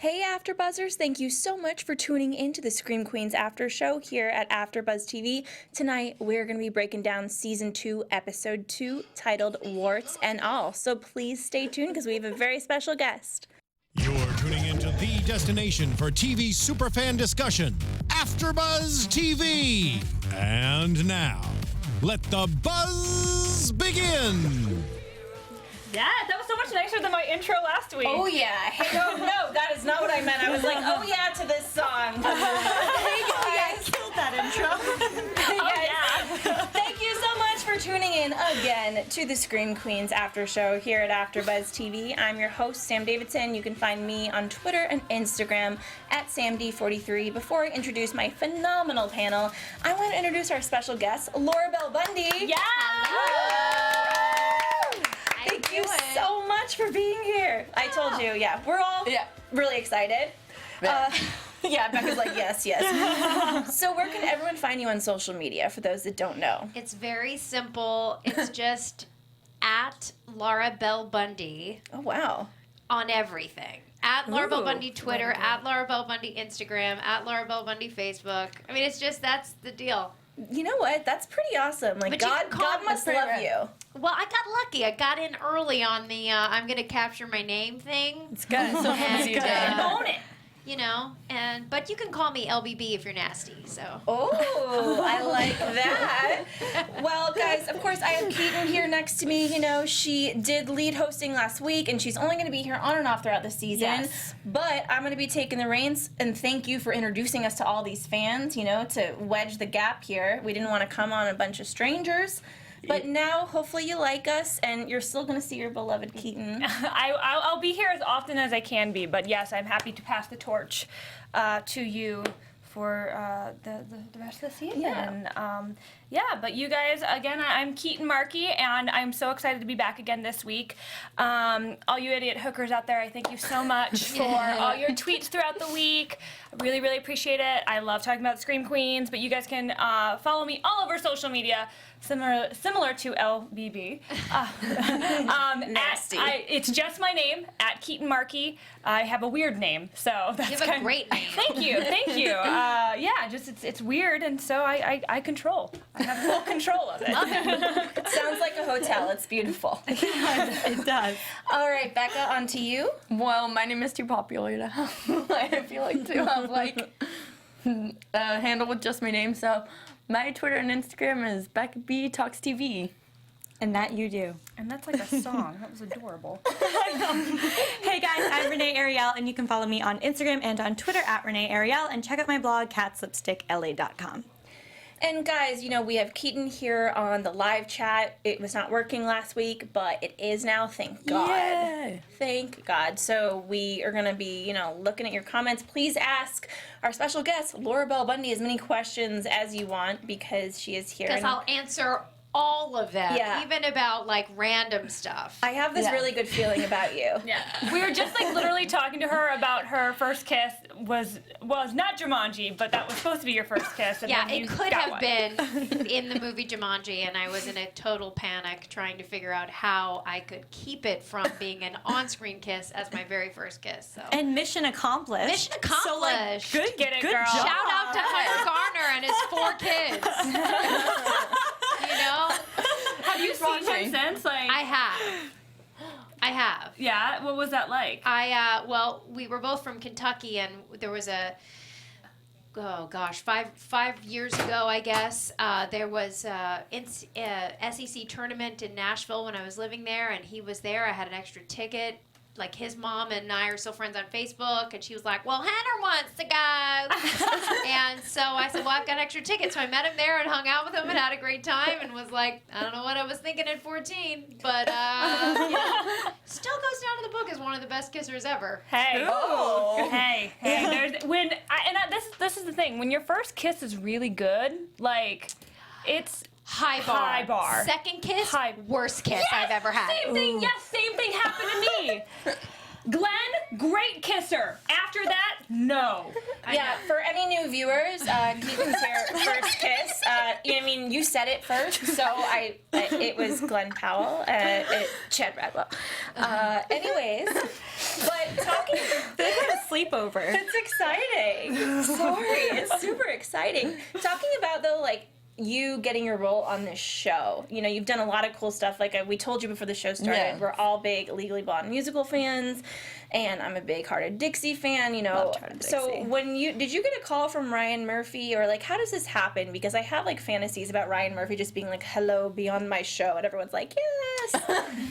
Hey AfterBuzzers, thank you so much for tuning in to the Scream Queens After Show here at AfterBuzz TV. Tonight we're going to be breaking down Season 2, Episode 2, titled Warts and All. So please stay tuned because we have a very special guest. You're tuning into the destination for TV superfan discussion, AfterBuzz TV. And now, let the buzz begin. Yeah, that was so much nicer than my intro last week. Oh yeah. Hey, no, that is not what I meant. I was like, oh yeah, to this song. Hey guys. Killed that intro. Yeah. Thank you so much for tuning in again to the Scream Queens After Show here at AfterBuzz TV. I'm your host, Sam Davidson. You can find me on Twitter and Instagram at SamD43. Before I introduce my phenomenal panel, I want to introduce our special guest, Laura Bell Bundy. Yeah. Thank you so much for being here. I told you, we're all really excited. Becca's like, yes. So where can everyone find you on social media, for those that don't know? It's very simple. It's just at Laura Bell Bundy. Oh, wow. On everything. At Laura Bell Bundy Twitter, at Laura Bell Bundy Instagram, at Laura Bell Bundy Facebook. I mean, it's just, that's the deal. You know what? That's pretty awesome. Like, God must love you. Well, I got lucky. I got in early on the I'm going to capture my name thing. It's good. So Own it. You know, but you can call me LBB if you're nasty, so. Oh, I like that. Well, guys, of course, I have Keetin here next to me. You know, she did lead hosting last week, and she's only going to be here on and off throughout the season. Yes. But I'm going to be taking the reins, and thank you for introducing us to all these fans, you know, to wedge the gap here. We didn't want to come on a bunch of strangers. But now, hopefully you like us, and you're still going to see your beloved Keetin. I'll be here as often as I can be, but yes, I'm happy to pass the torch to you for the rest of the season. But you guys, again, I'm Keetin Marchi, and I'm so excited to be back again this week. All you idiot hookers out there, I thank you so much for all your tweets throughout the week. I really, really appreciate it. I love talking about Scream Queens, but you guys can follow me all over social media, similar to LBB. Nasty. It's just my name, at Keetin Marchi. I have a weird name, so that's you have a great name. Thank you. It's weird, and so I control. I have full control of it. It sounds like a hotel. It's beautiful. It does. All right, Becca, on to you. Well, my name is too popular to have, I feel like, to have, a handle with just my name, so my Twitter and Instagram is Becca B Talks TV. And that you do. And that's like a song. That was adorable. Hey guys, I'm Renee Ariel, and you can follow me on Instagram and on Twitter at Renee Ariel, and check out my blog, catslipstickla.com. And guys, you know, we have Keetin here on the live chat. It was not working last week, but it is now, thank God. Yay. Thank God. So we are going to be, you know, looking at your comments. Please ask our special guest, Laura Bell Bundy, as many questions as you want, because she is here. Because I'll answer all of them, even about random stuff. I have this really good feeling about you. We were just literally talking to her about her first kiss was not Jumanji, but that was supposed to be your first kiss. And then it could have been in the movie Jumanji, and I was in a total panic trying to figure out how I could keep it from being an on-screen kiss as my very first kiss. So. And mission accomplished. Mission accomplished. So good, get it, good girl. job. Shout out to Hunter Garner and his 4 kids. You know? Have you seen him since? I have. Yeah? What was that like? Well, we were both from Kentucky, and there was five years ago, I guess, there was a SEC tournament in Nashville when I was living there, and he was there. I had an extra ticket. His mom and I are still friends on Facebook, and she was like, well, Hunter wants to go. And so I said, well, I've got extra tickets. So I met him there and hung out with him and had a great time and was like, I don't know what I was thinking at 14, but, still goes down to the book as one of the best kissers ever. Hey. Oh. Hey. This is the thing. When your first kiss is really good, it's... High bar. Second kiss, worst kiss I've ever had. Same thing. Yes, same thing happened to me. Glenn, great kisser. After that, no. Yeah, for any new viewers, Keetin's here first kiss. I mean, you said it first, so it was Glenn Powell, Chad Bradwell. Anyways, but talking, They had a sleepover. it's exciting. Sorry, it's super exciting. Talking about though, like, you getting your role on this show. You know, you've done a lot of cool stuff. Like we told you before the show started, Yeah. we're all big Legally Blonde musical fans, and I'm a big Hearted Dixie fan. You know, Loved Hearted so Dixie. did you get a call from Ryan Murphy, or like how does this happen? Because I have like fantasies about Ryan Murphy just being like, "Hello, be on my show," and everyone's like, "Yes."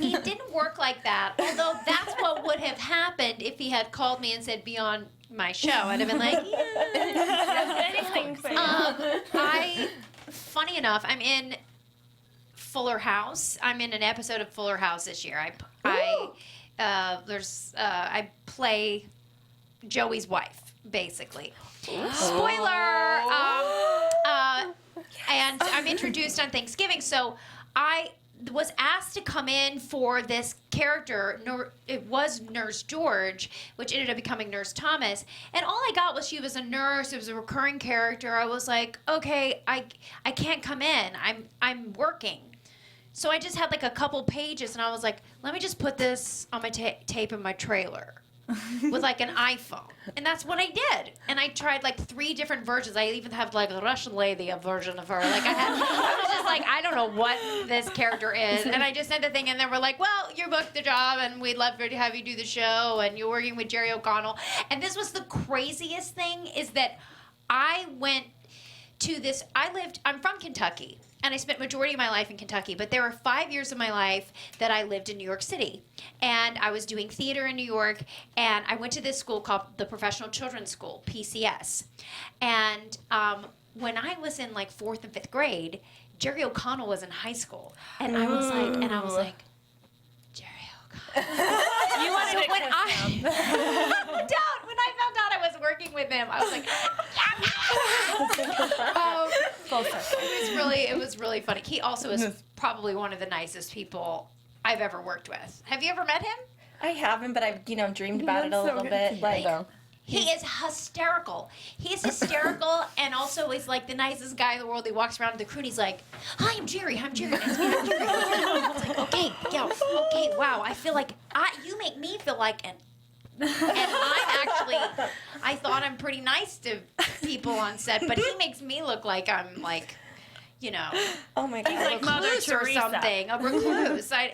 It didn't work like that. Although that's what would have happened if he had called me and said, "Be on my show." I'd have been like, "Yeah." Anything for you. Funny enough, I'm in Fuller House. I'm in an episode of Fuller House this year. I play Joey's wife, basically. Spoiler. And I'm introduced on Thanksgiving, so I was asked to come in for this character. It was Nurse George, which ended up becoming Nurse Thomas. And all I got was she was a nurse. It was a recurring character. I was like, okay, I can't come in. I'm working. So I just had like a couple pages, and I was like, let me just put this on my tape in my trailer with like an iPhone. And that's what I did. And I tried like 3 different versions. I even have like a Russian lady, a version of her. Like I was just like, I don't know what this character is. And I just sent the thing, and they were like, well, you booked the job, and we'd love to have you do the show, and you're working with Jerry O'Connell. And this was the craziest thing, is that I went to this, I'm from Kentucky. And I spent majority of my life in Kentucky, but there were 5 years of my life that I lived in New York City. And I was doing theater in New York, and I went to this school called the Professional Children's School, PCS. And when I was in like 4th and 5th grade, Jerry O'Connell was in high school. And I was like, Jerry O'Connell. You wanted to when kiss I him. when I found out I was working with him, I was like, it was really funny. He also is probably one of the nicest people I've ever worked with. Have you ever met him? I haven't, but I've dreamed about it a little bit. Like, He is hysterical. He's hysterical, and also is like the nicest guy in the world. He walks around the crew, and he's like, "Hi, I'm Jerry. I'm Jerry. Nice to meet you. I'm Jerry." I was like, okay, wow. I feel like you make me feel like an. And I thought I'm pretty nice to people on set, but he makes me look like I'm like, oh my God, like Mother recluse or Teresa. something. A recluse. I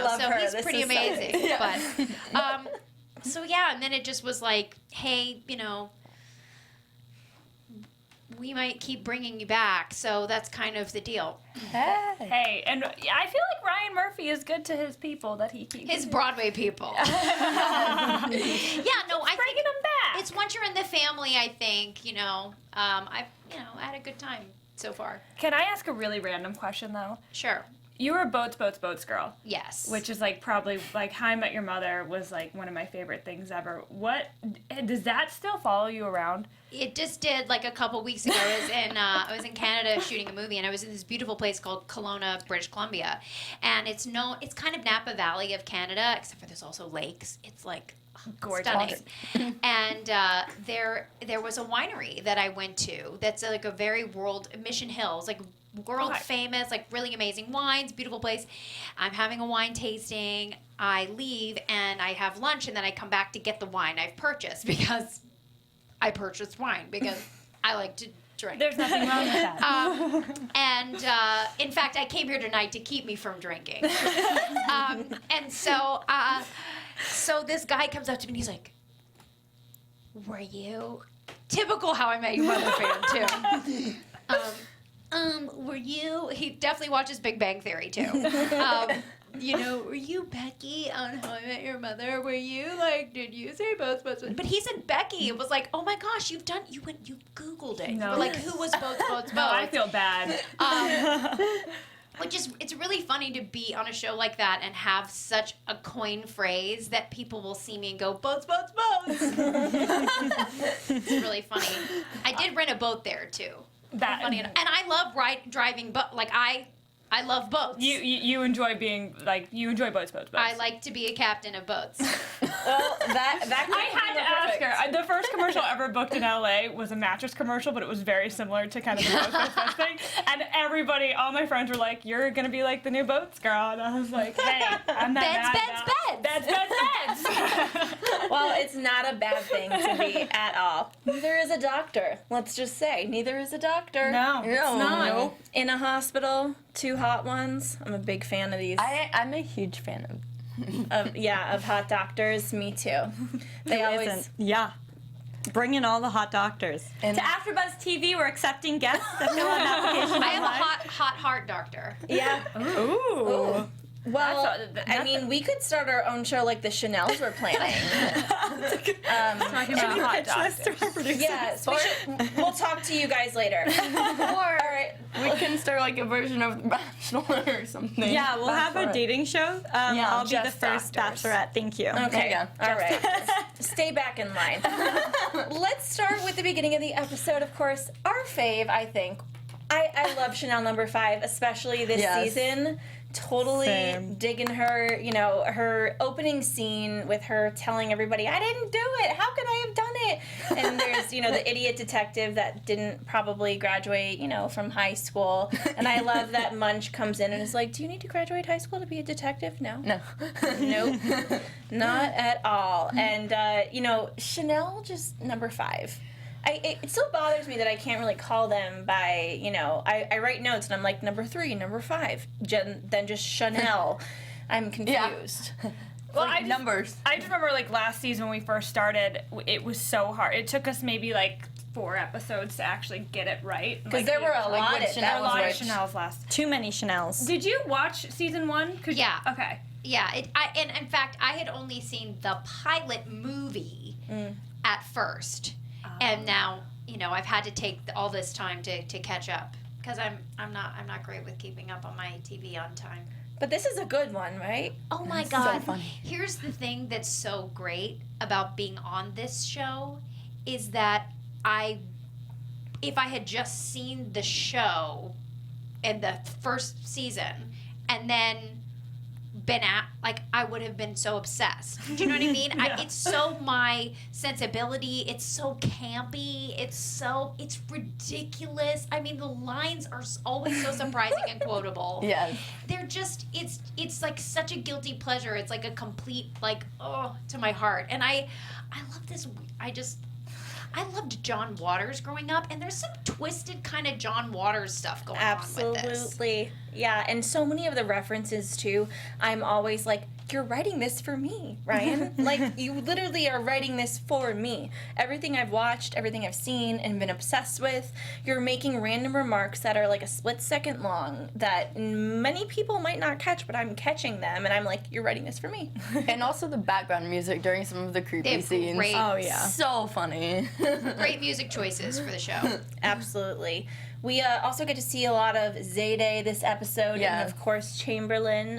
love so her. he's This pretty is so- amazing. yeah. But so yeah, and then it just was like, hey, we might keep bringing you back. So that's kind of the deal. Hey, and I feel like Ryan Murphy is good to his people that he keeps. His Broadway people. Yeah, no, I bringing think them back. it's once you're in the family. I think I've had a good time so far. Can I ask a really random question though? Sure. You were a Boats girl. Yes. Which is like probably like How I Met Your Mother was like one of my favorite things ever. What does that still follow you around? It just did like a couple weeks ago. I was in Canada shooting a movie, and I was in this beautiful place called Kelowna, British Columbia, and it's kind of Napa Valley of Canada, except for there's also lakes. It's like Gorgeous. stunning. And there was a winery that I went to that's like a very Mission Hills, like world famous, like really amazing wines, beautiful place. I'm having a wine tasting. I leave and I have lunch, and then I come back to get the wine I've purchased because I purchased wine because I like to drink. There's nothing wrong with that. And in fact, I came here tonight to keep me from drinking. And so this guy comes up to me and he's like, "Were you?" Typical How I Met Your Mother fan too. Were you? He definitely watches Big Bang Theory too. Were you Becky on How I Met Your Mother? Were you did you say both? But he said Becky. It was like, oh my gosh, you Googled it. No. You were like, who was both? No, I feel bad. It's really funny to be on a show like that and have such a coin phrase that people will see me and go, boats. It's really funny. I did rent a boat there too. That Funny enough. And I love driving, but I I love boats. You enjoy being like you enjoy boats. I like to be a captain of boats. Well, that I had to ask her. The first commercial I ever booked in LA was a mattress commercial, but it was very similar to kind of the boats thing. And everybody, all my friends were like, "You're gonna be like the new boats girl," and I was like, "Hey, I'm not mad Beds. Well, it's not a bad thing to be at all. Neither is a doctor. Let's just say, neither is a doctor. No, it's not. No. In a hospital, 2 hot ones. I'm a big fan of these. I'm a huge fan of. Of hot doctors. Me too. They always. Isn't. Yeah. Bring in all the hot doctors. And to AfterBuzz TV, we're accepting guests that fill out an application. I have a hot heart doctor. Yeah. Ooh. Well, I mean, we could start our own show like the Chanels were planning. Talking about hot doctors. Yeah, so we'll talk to you guys later. All right. we can start like a version of The Bachelor or something. Yeah, we'll have a dating show. I'll be the just first doctors. bachelorette. Thank you. Okay. Yeah. All right. Stay back in line. Let's start with the beginning of the episode. Of course, our fave, I think. I love Chanel number 5, especially this season. Totally Same. digging her, her opening scene with her telling everybody, I didn't do it. How could I have done it? And there's, the idiot detective that didn't probably graduate, from high school. And I love that Munch comes in and is like, do you need to graduate high school to be a detective? No. Nope. Not at all. And, Chanel just number 5. It still bothers me that I can't really call them by, I write notes and I'm like, number 3, number 5, then just Chanel. I'm confused. Yeah. Well, Like numbers. I just remember like last season when we first started, it was so hard. It took us maybe like 4 episodes to actually get it right. Because there were a lot of There were a lot of which- Chanel's last. Too many Chanels. Did you watch season 1? Yeah. Okay. Yeah, and in fact, I had only seen the pilot movie at first, and now I've had to take all this time to catch up because I'm not great with keeping up on my TV on time. But this is a good one, right? Oh my so God! funny. Here's the thing that's so great about being on this show is that if I had just seen the show in the first season and then been at, I would have been so obsessed. Do you know what I mean? Yeah. It's so my sensibility. It's so campy. It's ridiculous. I mean, the lines are always so surprising and quotable. Yes. They're just, it's like such a guilty pleasure. It's like a complete, to my heart. And I love this. I loved John Waters growing up, and there's some twisted kind of John Waters stuff going on with this. Absolutely. Yeah, and so many of the references, too, I'm always like, you're writing this for me, Ryan. You literally are writing this for me. Everything I've watched, everything I've seen and been obsessed with, you're making random remarks that are like a split second long that many people might not catch, but I'm catching them, and I'm like, you're writing this for me. And also the background music during some of the creepy They have scenes. great, Oh yeah. So funny. great music choices for the show. Absolutely. We also get to see a lot of Zayday this episode, Yeah. and of course Chamberlain.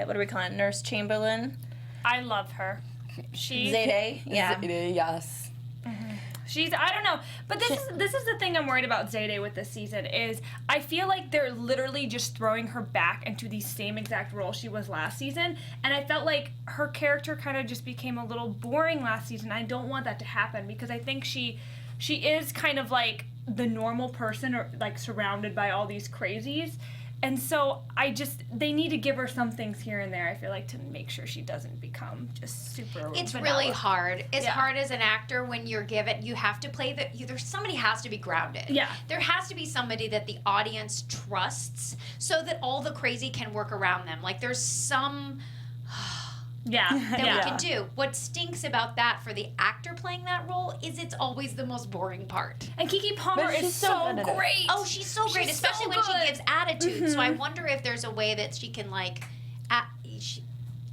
What do we call it? Nurse Chamberlain. I love her. Zayday. Yeah. Yes. She's, I don't know, but this is the thing I'm worried about Zayday with this season is I feel like they're literally just throwing her back into the same exact role she was last season, and I felt like her character kind of just became a little boring last season. I don't want that to happen because I think she is kind of like the normal person or like surrounded by all these crazies. And so they need to give her some things here and there, I feel like, to make sure she doesn't become just super It's vanilla. really hard. It's Yeah. hard as an actor when you're given, you have to play somebody has to be grounded. Yeah. There has to be somebody that the audience trusts so that all the crazy can work around them. Like there's some Yeah. that yeah. we can do. What stinks about that for the actor playing that role is it's always the most boring part. And Keke Palmer But she's is so so good at it. great. Oh, she's so great, She's especially so when she good. gives attitude. So I wonder if there's a way that she can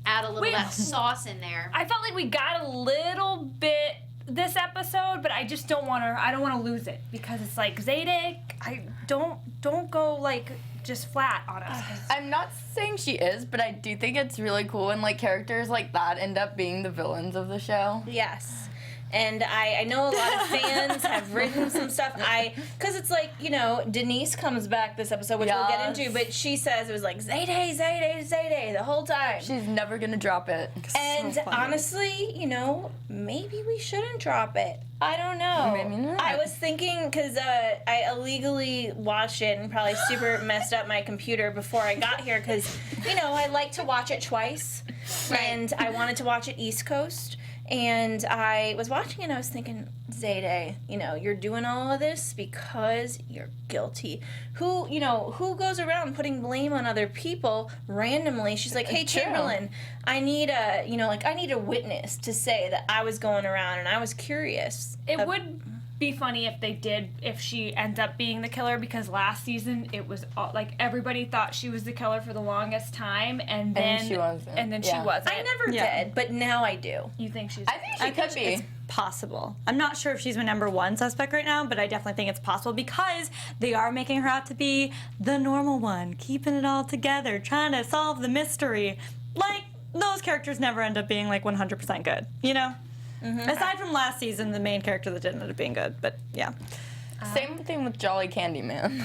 add a little Wait. that sauce in there. I felt like we got a little bit this episode, but I just don't want her. I don't want to lose it because it's like Zayday. I don't go like just flat on us. 'cause- I'm not saying she is, but I do think it's really cool when like characters like that end up being the villains of the show. Yes. And I know a lot of fans have written some stuff. Because it's like, you know, Denise comes back this episode, which we'll get into, but she says it was like Zayday, Zayday, Zayday the whole time. She's never gonna drop it. And So funny. honestly, you know, maybe we shouldn't drop it. I don't know. Maybe not. I was thinking, because I illegally watched it and probably super messed up my computer before I got here, because, you know, I like to watch it twice. And I wanted to watch it East Coast. And I was watching it and I was thinking, Zayday, you know, you're doing all of this because you're guilty. Who goes around putting blame on other people randomly? She's like, hey, Chamberlain, I need a witness to say that I was going around and I was curious. It would be funny if she ends up being the killer, because last season it was like everybody thought she was the killer for the longest time, and then she wasn't. And then Yeah. she wasn't. I never did, but now I do. You think she's? I think she could be. It's possible. I'm not sure if she's my number one suspect right now, but I definitely think it's possible because they are making her out to be the normal one, keeping it all together, trying to solve the mystery. Like, those characters never end up being like 100% good, you know? Mm-hmm. Aside from last season, the main character that didn't end up being good, but yeah. Same thing with Jolly Candyman.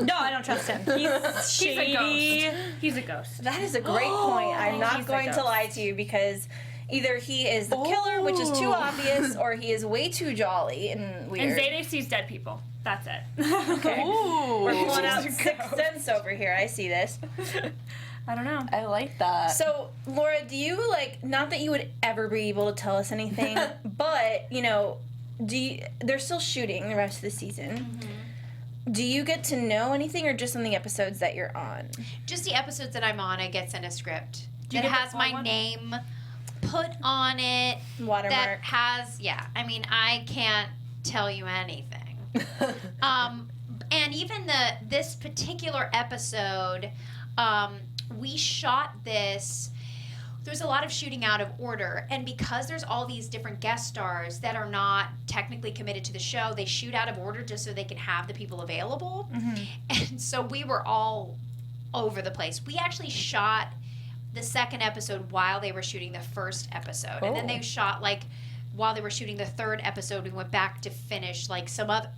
No, I don't trust him. He's shady. He's a ghost. That is a great point. I'm not He's a going to ghost. lie to you, because either he is the killer, which is too obvious, or he is way too jolly and weird. And Zayday sees dead people. That's it. Okay. Ooh. We're pulling out Sixth Sense over here. I see this. I don't know. I like that. So, Laura, do you, like, not that you would ever be able to tell us anything, but, you know, they're still shooting the rest of the season. Mm-hmm. Do you get to know anything, or just on the episodes that you're on? Just the episodes that I'm on, I get sent a script. Do you It get the has full my one? name put on it. Watermark. That has, yeah. I mean, I can't tell you anything. And even this particular episode, we shot this. There's a lot of shooting out of order, and because there's all these different guest stars that are not technically committed to the show, they shoot out of order just so they can have the people available. Mm-hmm. And so we were all over the place. We actually shot the second episode while they were shooting the first episode, and then they shot, like, while they were shooting the third episode, we went back to finish, like, some other.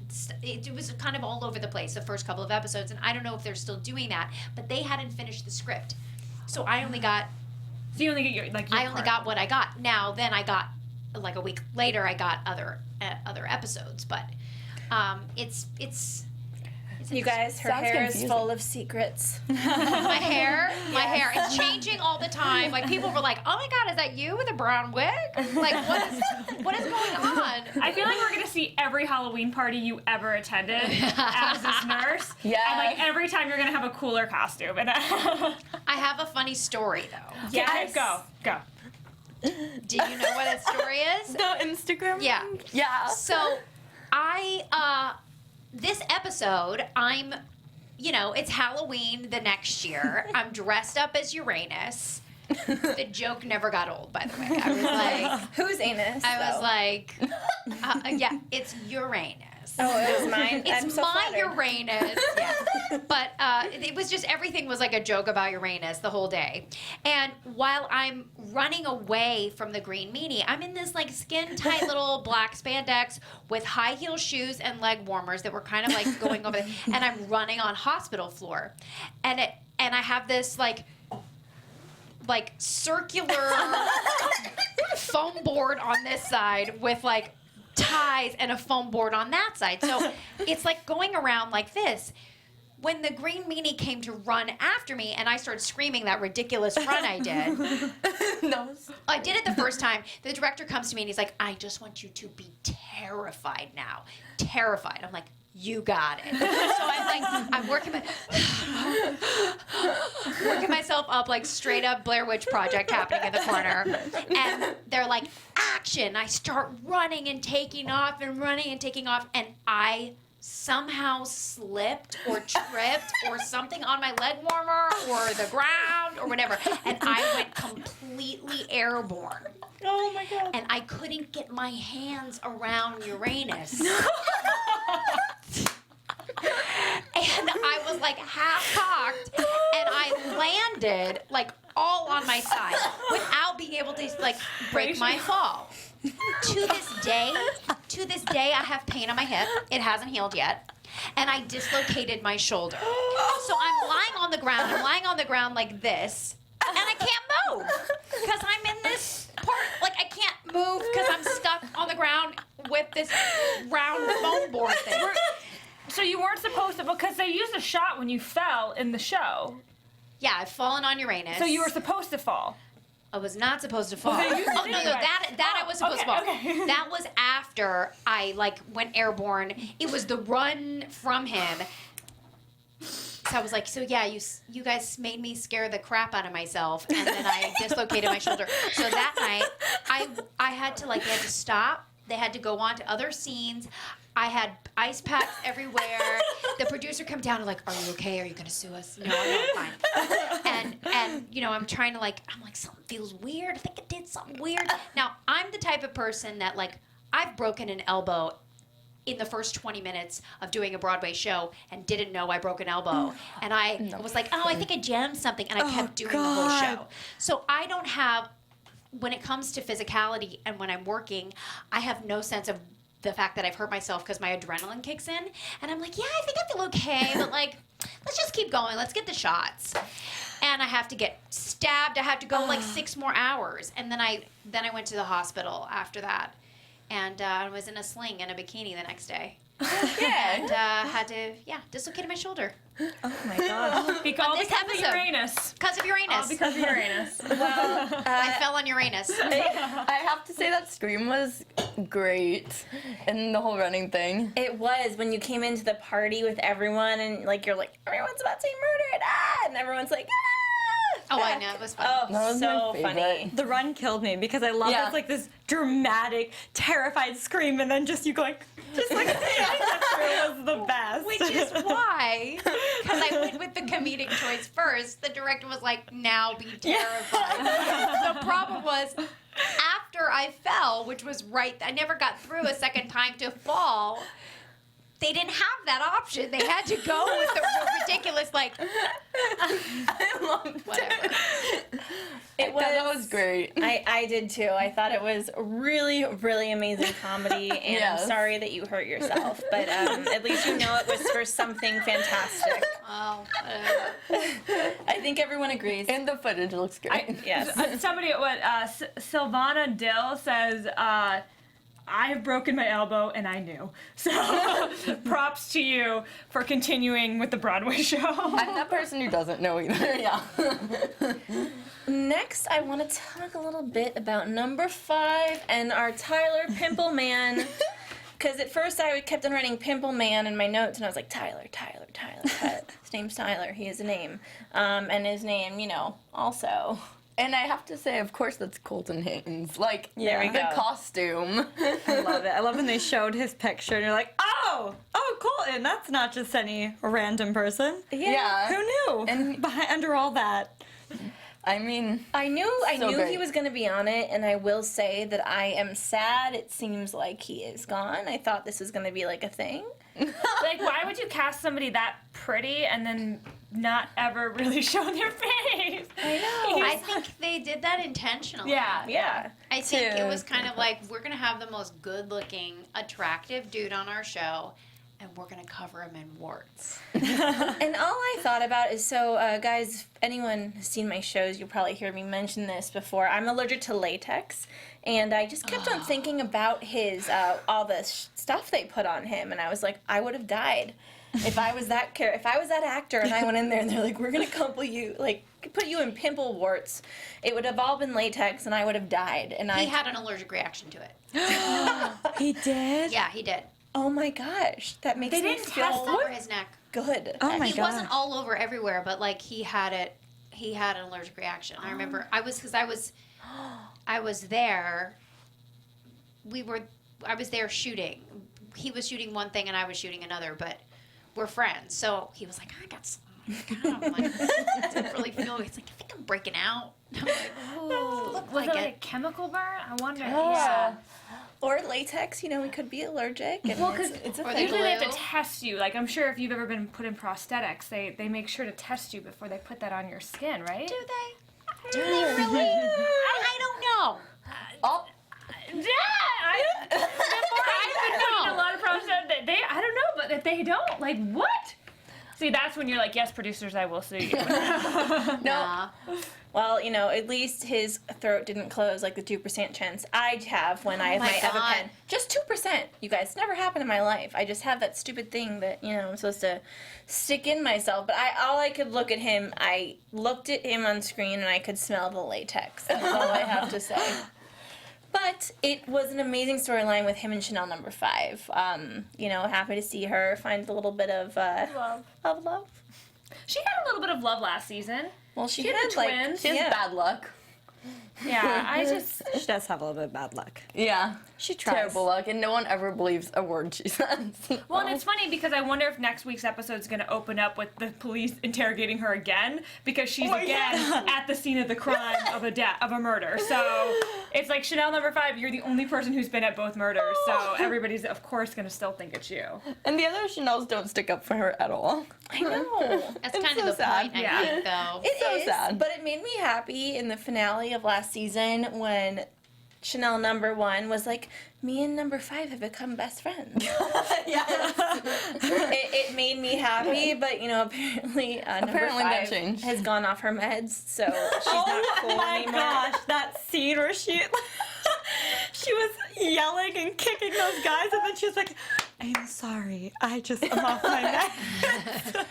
It was kind of all over the place, the first couple of episodes, and I don't know if they're still doing that, but they hadn't finished the script, so I only got. So you only get your I only got what I got. Now, then I got, like, a week later, I got other episodes, but it's You guys, her Sounds hair confusing. is full of secrets. my hair, it's changing all the time. Like, people were like, "Oh my God, is that you with a brown wig? Like, what is going on?" I feel like we're gonna see every Halloween party you ever attended as this nurse. Yeah. And like every time you're gonna have a cooler costume. And I have a funny story though. yes. Go. Do you know what that story is? The Instagram? Yeah. Yeah. So, this episode, it's Halloween the next year. I'm dressed up as Uranus. The joke never got old, by the way. I was like, Who's anus? I was though? like, yeah, it's Uranus. Oh, it was mine. It's I'm so my flattered. Uranus. Yeah. But it was just, everything was like a joke about Uranus the whole day. And while I'm running away from the green meanie, I'm in this like skin tight little black spandex with high heel shoes and leg warmers that were kind of like going over and I'm running on hospital floor. And I have this like circular foam board on this side with like ties and a foam board on that side. So it's like going around like this. When the green meanie came to run after me and I started screaming that ridiculous run I did. I did it the first time. The director comes to me and he's like, "I just want you to be terrified now. Terrified." I'm like, "You got it." So I'm working myself up like straight up Blair Witch Project happening in the corner. And they're like, "Action." I start running and taking off and and I somehow slipped or tripped or something on my leg warmer or the ground or whatever. And I went completely airborne. Oh my God. And I couldn't get my hands around Uranus. and I was like half cocked, and I landed like all on my side without being able to like break my fall. To this day, I have pain on my hip. It hasn't healed yet. And I dislocated my shoulder. So I'm lying on the ground. I'm lying on the ground like this. And I can't move. Because I'm in this part. Like, I can't move because I'm stuck on the ground with this round foam board thing. So you weren't supposed to, because they used a shot when you fell in the show. Yeah, I've fallen on Uranus. So you were supposed to fall. I was not supposed to fall. Well, then you Oh, no, did that I was supposed to fall. Okay. That was after I, like, went airborne. It was the run from him. So I was like, so yeah, you guys made me scare the crap out of myself, and then I dislocated my shoulder. So that night, I had to, like, they had to stop. They had to go on to other scenes. I had ice packs everywhere. The producer come down and like, are you okay? Are you gonna sue us? No, I'm fine. And you know, I'm trying to I'm like, something feels weird. I think it did something weird. Now, I'm the type of person that like, I've broken an elbow in the first 20 minutes of doing a Broadway show and didn't know I broke an elbow. And I was like, oh, I think I jammed something, and I kept doing the whole show. So I don't have, when it comes to physicality and when I'm working, I have no sense of the fact that I've hurt myself because my adrenaline kicks in, and I'm like, yeah, I think I feel okay, but like, let's just keep going. Let's get the shots. And I have to get stabbed. I have to go like 6 more hours, and then I went to the hospital after that, and I was in a sling and a bikini the next day. And had to dislocated my shoulder. Oh my gosh. Because of Uranus. Because of Uranus. All because of Uranus. Well, I fell on Uranus. I have to say that scream was great, and the whole running thing. It was when you came into the party with everyone, and like you're like, everyone's about to be murdered, and everyone's like, Oh, I know, it was fun. Oh, That was so my funny. favorite. The run killed me because I love Yeah. it's like this dramatic, terrified scream, and then just you going, just like that was the best. Which is why, because I went with the comedic choice first, the director was like, now be terrified. The problem was, after I fell, which was right, I never got through a second time to fall, they didn't have that option. They had to go with the ridiculous, like, whatever. That was great. I did too. I thought it was really, really amazing comedy, and Yes. I'm sorry that you hurt yourself, but at least you know it was for something fantastic. Oh, whatever. I think everyone agrees. And the footage looks great. Yes. Somebody, Silvana Dill says, I have broken my elbow, and I knew. So, props to you for continuing with the Broadway show. I'm that person who doesn't know either. Yeah. Next, I want to talk a little bit about number 5 and our Tyler Pimple Man. Because at first I kept on writing Pimple Man in my notes, and I was like, Tyler. His name's Tyler. He has a name. And his name, also. And I have to say, of course, that's Colton Haynes. Like, There we the go. costume. I love it. I love when they showed his picture and you're like, oh, Colton, that's not just any random person. Yeah. Who knew? And- Under all that. I mean, I knew great. he was going to be on it, and I will say that I am sad. It seems like he is gone. I thought this was going to be like a thing. Like, why would you cast somebody that pretty and then not ever really show their face? I know. I think they did that intentionally. Yeah. I think it Too. was kind of like, we're going to have the most good-looking, attractive dude on our show, and we're going to cover him in warts. And all I thought about is, so, guys, if anyone has seen my shows, you'll probably hear me mention this before. I'm allergic to latex, and I just kept on thinking about his, all the stuff they put on him, and I was like, I would have died. If I was that actor and I went in there and they're like, we're going to put you in pimple warts, it would have all been latex, and I would have died. And He had an allergic reaction to it. He did? Yeah, he did. Oh my gosh, that makes me didn't feel test Over his neck. good. Oh my He gosh. wasn't all over everywhere, but like he had an allergic reaction. I remember I was there. I was there shooting. He was shooting one thing and I was shooting another, but we're friends. So he was like, I got some. I'm like, I didn't really feel. He's like, I think I'm breaking out. I'm like, ooh, looked Was like it like a chemical burn? I wonder. Yeah. Or latex, we could be allergic. And Well, because it's a or thing. usually they have to glue. test you. Like, I'm sure if you've ever been put in prosthetics, they make sure to test you before they put that on your skin, right? Do they? Do they really? I don't know. Oh, Yeah, I've been put in a lot of prosthetics. I don't know, but if they don't, like, what? See, that's when you're like, yes, producers, I will sue you. Nah. Well, at least his throat didn't close like the 2% chance I have when I have my my God. EpiPen. Just 2%, you guys. Never happened in my life. I just have that stupid thing that, I'm supposed to stick in myself. But all I could look at him, I looked at him on screen and I could smell the latex. That's all I have to say. But it was an amazing storyline with him and Chanel number 5. Happy to see her find a little bit of love. She had a little bit of love last season. Well, she had had the like twins. she has bad luck. Yeah, I just... She does have a little bit of bad luck. Yeah. She tries. Terrible luck, and no one ever believes a word she says. Well, and it's funny because I wonder if next week's episode is going to open up with the police interrogating her again because she's at the scene of the crime of a murder. So it's like Chanel number 5, you're the only person who's been at both murders, so everybody's of course going to still think it's you. And the other Chanels don't stick up for her at all. I know. That's It's kind of so the sad. point, I think, though. It So is, sad. but it made me happy in the finale of last season when Chanel number 1 was like, me and number 5 have become best friends. it made me happy, but apparently number Apparently that 5 changed. has gone off her meds, so she's not cool Oh my anymore. gosh, that scene where she was yelling and kicking those guys, and then she was like, I'm sorry, I just am off my meds.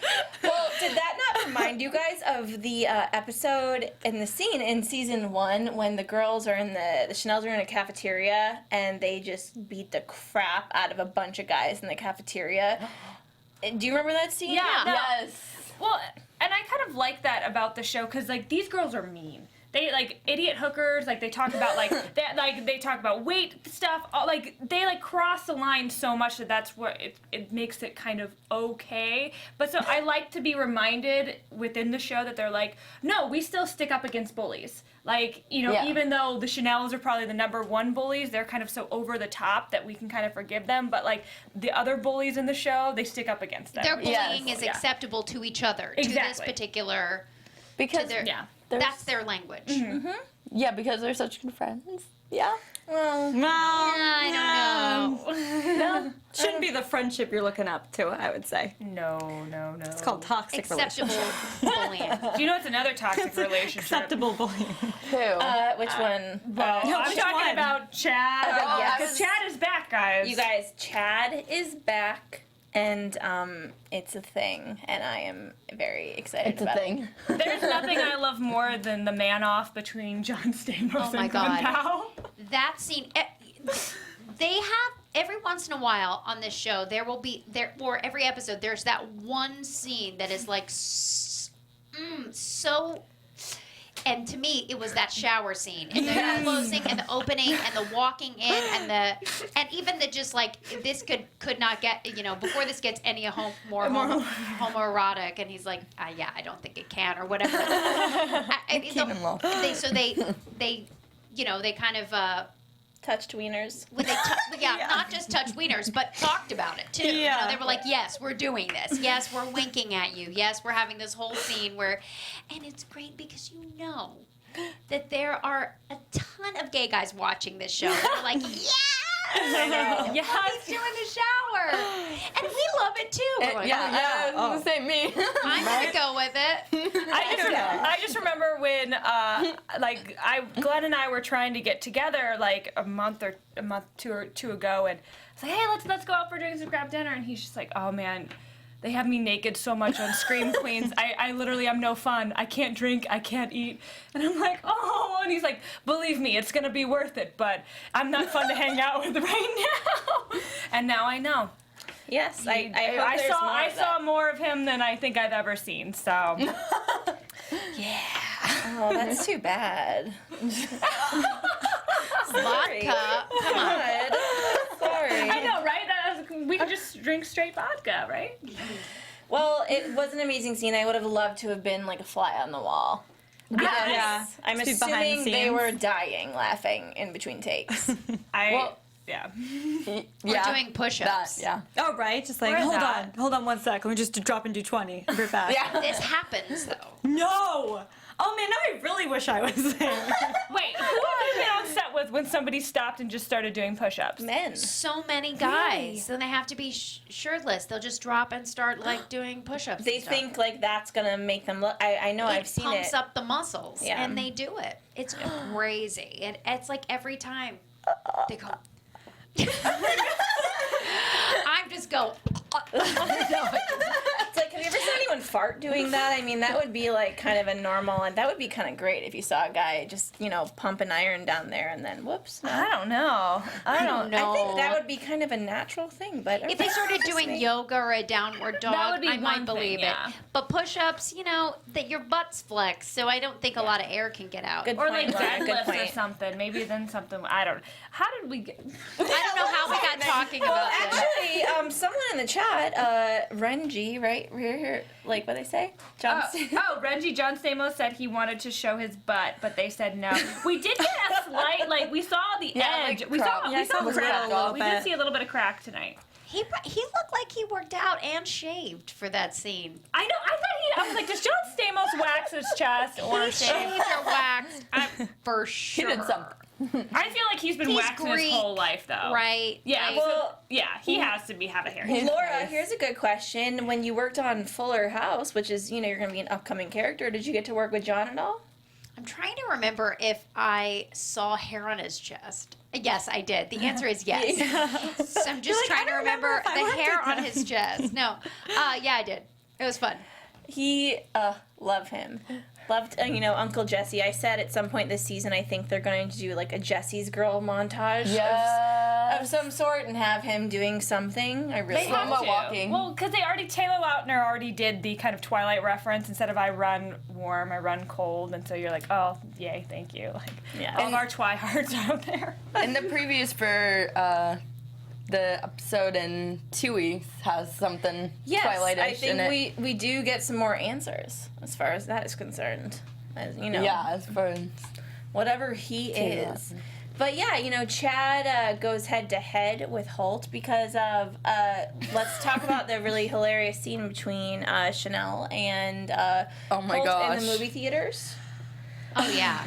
Well, did that not remind you guys of the episode and the scene in season 1 when the girls are in the Chanels are in a cafeteria and they just beat the crap out of a bunch of guys in the cafeteria? Do you remember that scene? Yeah. No. Yes. Well, and I kind of like that about the show because like these girls are mean. They like idiot hookers. Like they talk about they talk about weight stuff. Like they like cross the line so much that's what it makes it kind of okay. But so I like to be reminded within the show that they're like, no, we still stick up against bullies. Like, Yeah. even though the Chanels are probably the number 1 bullies, they're kind of so over the top that we can kind of forgive them. But like the other bullies in the show, they stick up against them. Their bullying Yes. is acceptable to each other, to this Exactly. particular, Because to their, Yeah. that's their language. yeah, because they're such good friends. Yeah. Well, I don't know. Shouldn't be the friendship you're looking up to, I would say. No. It's called toxic Acceptable relationship. bullying. Do you know it's another toxic relationship? Acceptable bullying. Who? which one? Well, I'm which talking one? about Chad. yes. Because Chad is back, guys. You guys, Chad is back, and it's a thing, and I am very excited it's a about thing. There's nothing I love more than the man-off between John Stamos Oh my and Glenn God. Powell. That scene, they have every once in a while on this show. There will be or every episode. There's that one scene that is like so. And to me, it was that shower scene, and the closing, and the opening, and the walking in, and even the just like this could not get before this gets any more homoerotic, and he's like, yeah, I don't think it can or whatever. Keetin law. They kind of. touched wieners. When they not just touched wieners, but talked about it too. Yeah. They were like, yes, we're doing this. Yes, we're winking at you. Yes, we're having this whole scene and it's great because that there are a ton of gay guys watching this show. They're like, yes! I know. Yes. What he's doing the shower. And we love it too. We're like, The same me. I'm going to go with it. I just remember when Glenn and I were trying to get together like a month or two ago, and I was like, hey, let's go out for drinks and grab dinner, and he's just like, oh man, they have me naked so much on Scream Queens. I literally am no fun. I can't drink. I can't eat. And I'm like, oh. And he's like, believe me, it's going to be worth it, but I'm not fun to hang out with right now. And now I know. Yes, I hope there's more I of saw that. more of him than I think I've ever seen, so. Oh, that's too bad. Vodka. Come on. God. Sorry. I know, right? We could just drink straight vodka, right? Well, it was an amazing scene. I would have loved to have been like a fly on the wall. Yeah. I'm To be behind the assuming they scenes. were dying laughing in between takes. Well, Yeah. We're doing push-ups. Yeah. Oh, right. Just like, Or hold that. on 1 sec. Let me just drop and do 20 real fast. Yeah. This happens, though. No. Oh man, now I really wish I was there. Wait, who have you been on set with when somebody stopped and just started doing push-ups? Men. So many guys. Then they have to be shirtless. They'll just drop and start like doing push-ups. They and stuff. think like that's gonna make them look. I know I've seen pumps it. up the muscles, Yeah. and they do it. It's crazy. It's like every time they go. I'm just go. It's like, have you ever seen anyone fart doing that? I mean, that would be like kind of a normal, and that would be kind of great if you saw a guy just, pump an iron down there and then whoops. No. I don't know. I don't know. I think that would be kind of a natural thing, but If they started doing yoga or a downward dog, would be I might one thing, believe yeah. it. But push-ups, that your butt's flex, so I don't think a lot of air can get out. Good Or point, like Laura, good deadlifts or point. something. Maybe then something. I don't. How did we get? I don't know how we got talking Well, about this. actually, someone in the chat, Renji, right? We're here, like what they say? John. Renji John Stamos said he wanted to show his butt, but they said no. We did get a slight, we saw the edge. We saw Yeah, I saw the crack. grill a little We bit. did see a little bit of crack tonight. He looked like he worked out and shaved for that scene. I know. I was like, does John Stamos wax his chest or He shave? shaved or waxed, for sure. He did something. I feel like he's been He's waxing Greek, his whole life, though. Right. Yeah. Like, Well, yeah. He has to have a hair. Laura, here's a good question. When you worked on Fuller House, which is, you're going to be an upcoming character, did you get to work with John at all? I'm trying to remember if I saw hair on his chest. Yes, I did. The answer is yes. So I'm just trying to remember if I the worked hair with on him. his chest. No. Yeah, I did. It was fun. He, love him. Loved, Uncle Jesse. I said at some point this season, I think they're going to do like a Jesse's Girl montage of some sort and have him doing something. I really They have Slow-mo to. walking. Well, because Taylor Lautner already did the kind of Twilight reference. Instead of I run warm, I run cold. And so you're like, oh, yay, thank you. Like, Yeah. all of our Twihards out there. And the previews for the episode in 2 weeks has something Yes, Twilight-ish I think in it. we do get some more answers as far as that is concerned. As Yeah, as far as whatever he Taylor. is. But yeah, Chad goes head to head with Holt because of. Let's talk about the really hilarious scene between Chanel and Oh my Holt gosh. in the movie theaters. Oh, yeah.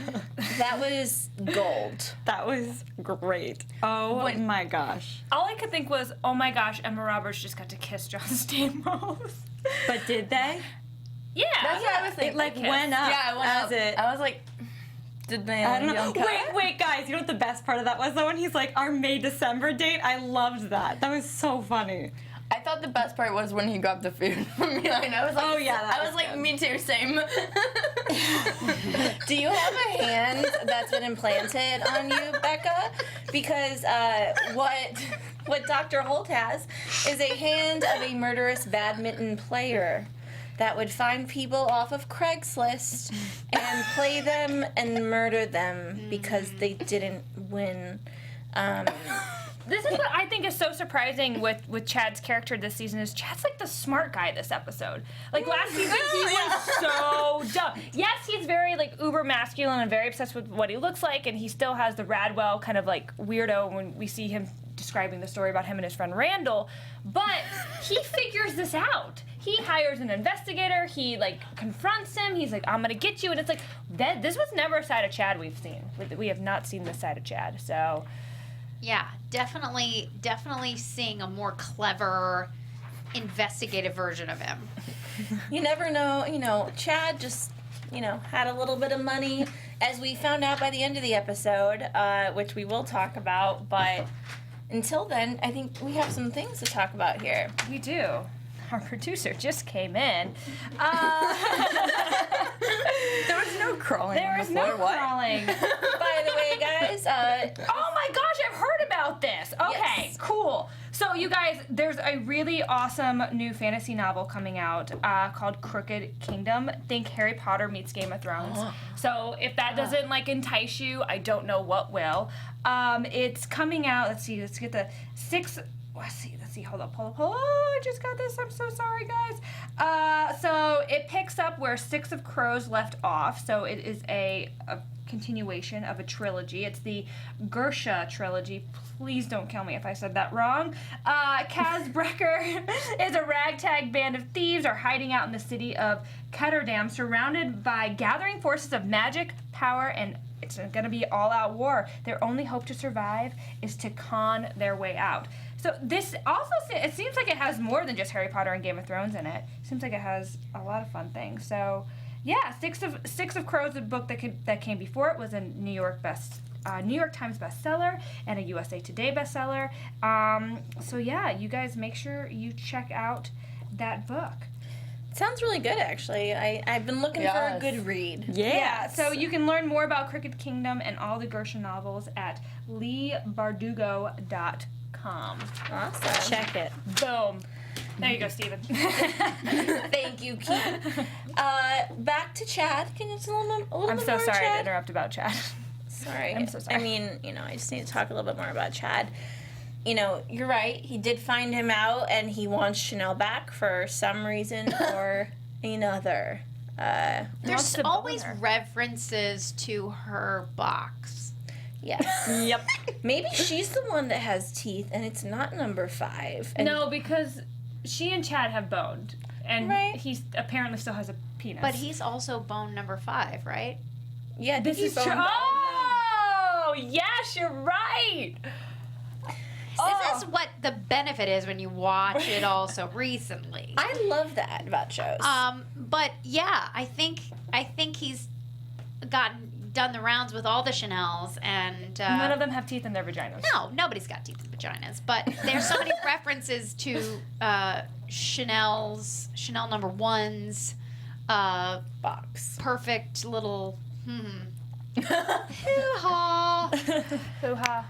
That was gold. That was great. Oh my gosh. All I could think was, oh my gosh, Emma Roberts just got to kiss John Stamos. But did they? Yeah. That's what I was It thinking. like went up. Yeah, I went as up. it. I was like, did they? I don't know. uncut? Wait, guys. You know what the best part of that was though? When he's like, our May-December date. I loved that. That was so funny. I thought the best part was when he grabbed the food from me. I was like, Oh, yeah, that I was was like, good. me too, same. Do you have a hand that's been implanted on you, Becca? Because what Dr. Holt has is a hand of a murderous badminton player that would find people off of Craigslist and play them and murder them because they didn't win. This is what I think is so surprising with Chad's character this season is Chad's like the smart guy this episode. Like last season he was so dumb. Yes, he's very like uber masculine and very obsessed with what he looks like, and he still has the Radwell kind of like weirdo when we see him describing the story about him and his friend Randall. But he figures this out. He hires an investigator. He like confronts him. He's like, "I'm gonna get you," and it's like this was never a side of Chad we've seen. We have not seen this side of Chad. So. Yeah, definitely seeing a more clever, investigative version of him. You never know, Chad just, had a little bit of money, as we found out by the end of the episode, which we will talk about, but until then, I think we have some things to talk about here. We do. Our producer just came in. There was no crawling There on is the no floor. What? crawling. By the way, guys, Oh my gosh, I've heard about this. Okay, Yes. cool. So you guys, there's a really awesome new fantasy novel coming out called Crooked Kingdom. Think Harry Potter meets Game of Thrones. So if that doesn't like entice you, I don't know what will. It's coming out. Let's get the let's see, hold up. Oh, I just got this. I'm so sorry, guys. So it picks up where Six of Crows left off. So it is a continuation of a trilogy. It's the Gersha trilogy. Please don't kill me if I said that wrong. Kazbrecker is a ragtag band of thieves are hiding out in the city of Ketterdam, surrounded by gathering forces of magic, power, and it's going to be all-out war. Their only hope to survive is to con their way out. So this also, it seems like it has more than just Harry Potter and Game of Thrones in it. Seems like it has a lot of fun things. So, yeah, Six of Crows, a book that came before it, was a New York Times bestseller and a USA Today bestseller. So yeah, you guys make sure you check out that book. Sounds really good, actually. I've been looking for a good read. Yeah, so you can learn more about Crooked Kingdom and all the Gersha novels at leebardugo.com. Awesome. Check it. Boom. There you go, Steven. Thank you, Keetin. Back to Chad. Can you tell him a little I'm bit so more, sorry Chad? to interrupt about Chad. Sorry. I'm so sorry. I mean, I just need to talk a little bit more about Chad. You're right. He did find him out, and he wants Chanel back for some reason or another. There's always references to her box. Yes. Yep. Maybe she's the one that has teeth, and it's not number 5. And No, because she and Chad have boned, and Right. he apparently still has a penis. But he's also bone number 5, right? Yeah, This is true. Oh, yes, you're right. This is what the benefit is when you watch it all so recently. I love that about shows. But yeah, I think he's done the rounds with all the Chanels, and None of them have teeth in their vaginas. no, nobody's got teeth in vaginas. But there's so many references to Chanel number 1's Box. perfect little hoo-ha. Hoo-ha.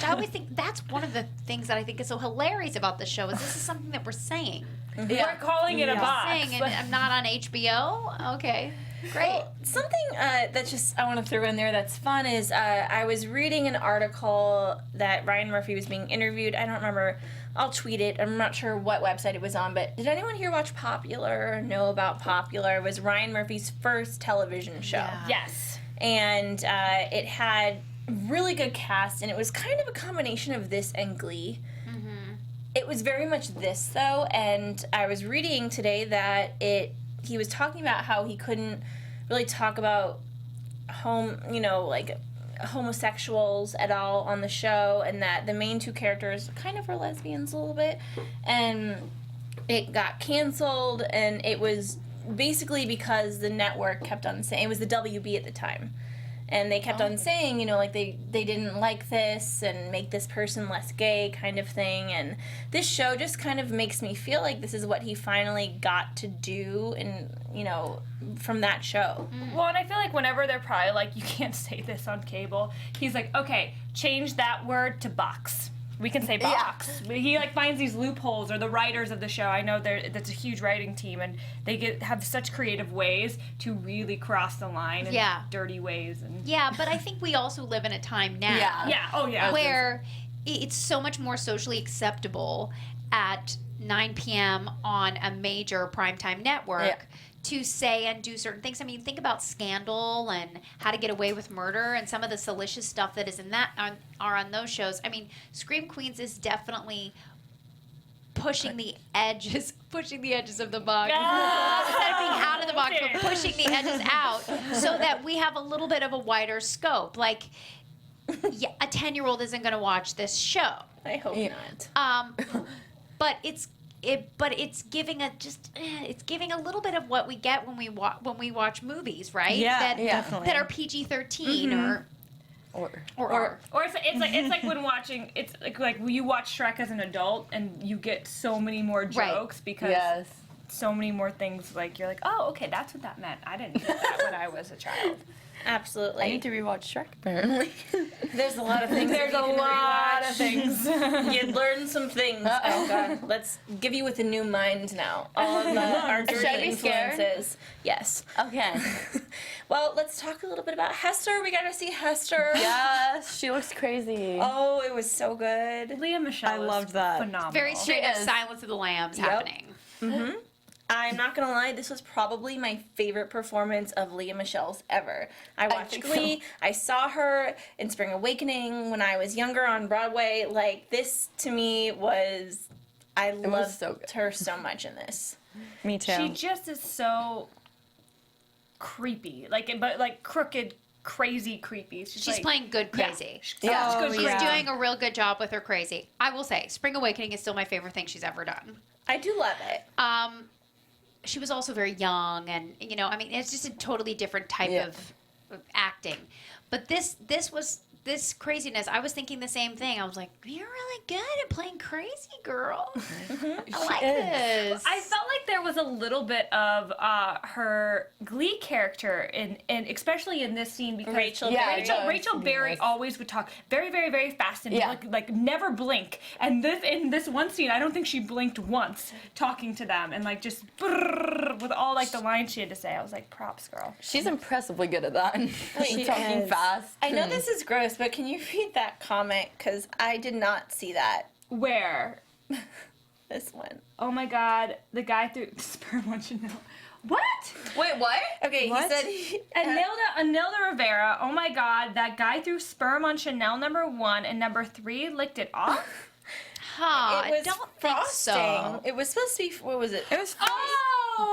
I always think that's one of the things that I think is so hilarious about the show is this is something that we're saying. We're calling it a box. Saying, and I'm not on HBO. Okay, great. Well, something that just I want to throw in there that's fun is I was reading an article that Ryan Murphy was being interviewed. I don't remember. I'll tweet it. I'm not sure what website it was on, but did anyone here watch Popular or know about Popular? It was Ryan Murphy's first television show. Yeah. Yes. And it had really good cast, and it was kind of a combination of this and Glee. It was very much this, though, and I was reading today that he was talking about how he couldn't really talk about homosexuals at all on the show, and that the main 2 characters kind of were lesbians a little bit, and it got canceled, and it was basically because the network kept on saying, it was the WB at the time, and they kept on saying, they didn't like this and make this person less gay kind of thing, and this show just kind of makes me feel like this is what he finally got to do, and from that show. Well, and I feel like whenever they're probably like, you can't say this on cable, he's like, okay, change that word to box. We can say box. Yeah. He finds these loopholes, or the writers of the show. I know that's a huge writing team, and they have such creative ways to really cross the line in dirty ways. And Yeah, but I think we also live in a time now. Where it's so much more socially acceptable at 9 p.m. on a major primetime network to say and do certain things. I mean, think about Scandal and How to Get Away with Murder and some of the salacious stuff that is in that are on those shows. I mean, Scream Queens is definitely pushing the edges of the box. Instead of being out of the box, but pushing the edges out so that we have a little bit of a wider scope. Like, a 10-year-old isn't going to watch this show. I hope not. But it's giving it's giving a little bit of what we get when we watch movies, right? Yeah, definitely. That are PG-13 or it's like when watching, it's like you watch Shrek as an adult and you get so many more jokes because so many more things, you're like, oh, okay, that's what that meant. I didn't get that when I was a child. Absolutely. I need to rewatch Shrek, apparently. There's a lot of things. There's a lot of things. You learn some things. Oh, God. Let's give you with a new mind now. All of our dirty Should I be scared? influences. Yes. Okay. Well, let's talk a little bit about Hester. We got to see Hester. Yes, she looks crazy. Oh, it was so good. Leah Michelle. I loved that. Phenomenal. Very straight up is. Silence of the Lambs happening. I'm not gonna lie, this was probably my favorite performance of Leah Michelle's ever. I watched Glee. I saw her in Spring Awakening when I was younger on Broadway. Like, this to me was, I loved so good. her so much in this. Me too. She just is so creepy, but crooked, crazy creepy. She's playing good crazy. Yeah. Such good She's crazy. doing a real good job with her crazy. I will say, Spring Awakening is still my favorite thing she's ever done. I do love it. She was also very young, and it's just a totally different type of acting. But this craziness, I was thinking the same thing. I was like, you're really good at playing crazy, girl. I like this. I felt like there was a little bit of her Glee character and especially in this scene because Rachel Berry. Rachel Berry always would talk very, very, very fast and like never blink. And in this one scene, I don't think she blinked once talking to them and like just with all like the lines she had to say. I was like, props, girl. She's impressively good at that. She's talking fast. I know this is gross, but can you read that comment? Because I did not see that. Where? This one. Oh my God, the guy threw sperm on Chanel. What? Wait, what? Okay, What? he said... Anilda Rivera, oh my God, that guy threw sperm on Chanel #1 and #3 licked it off? it was don't frosting. think so. It was supposed to be... What was it? It was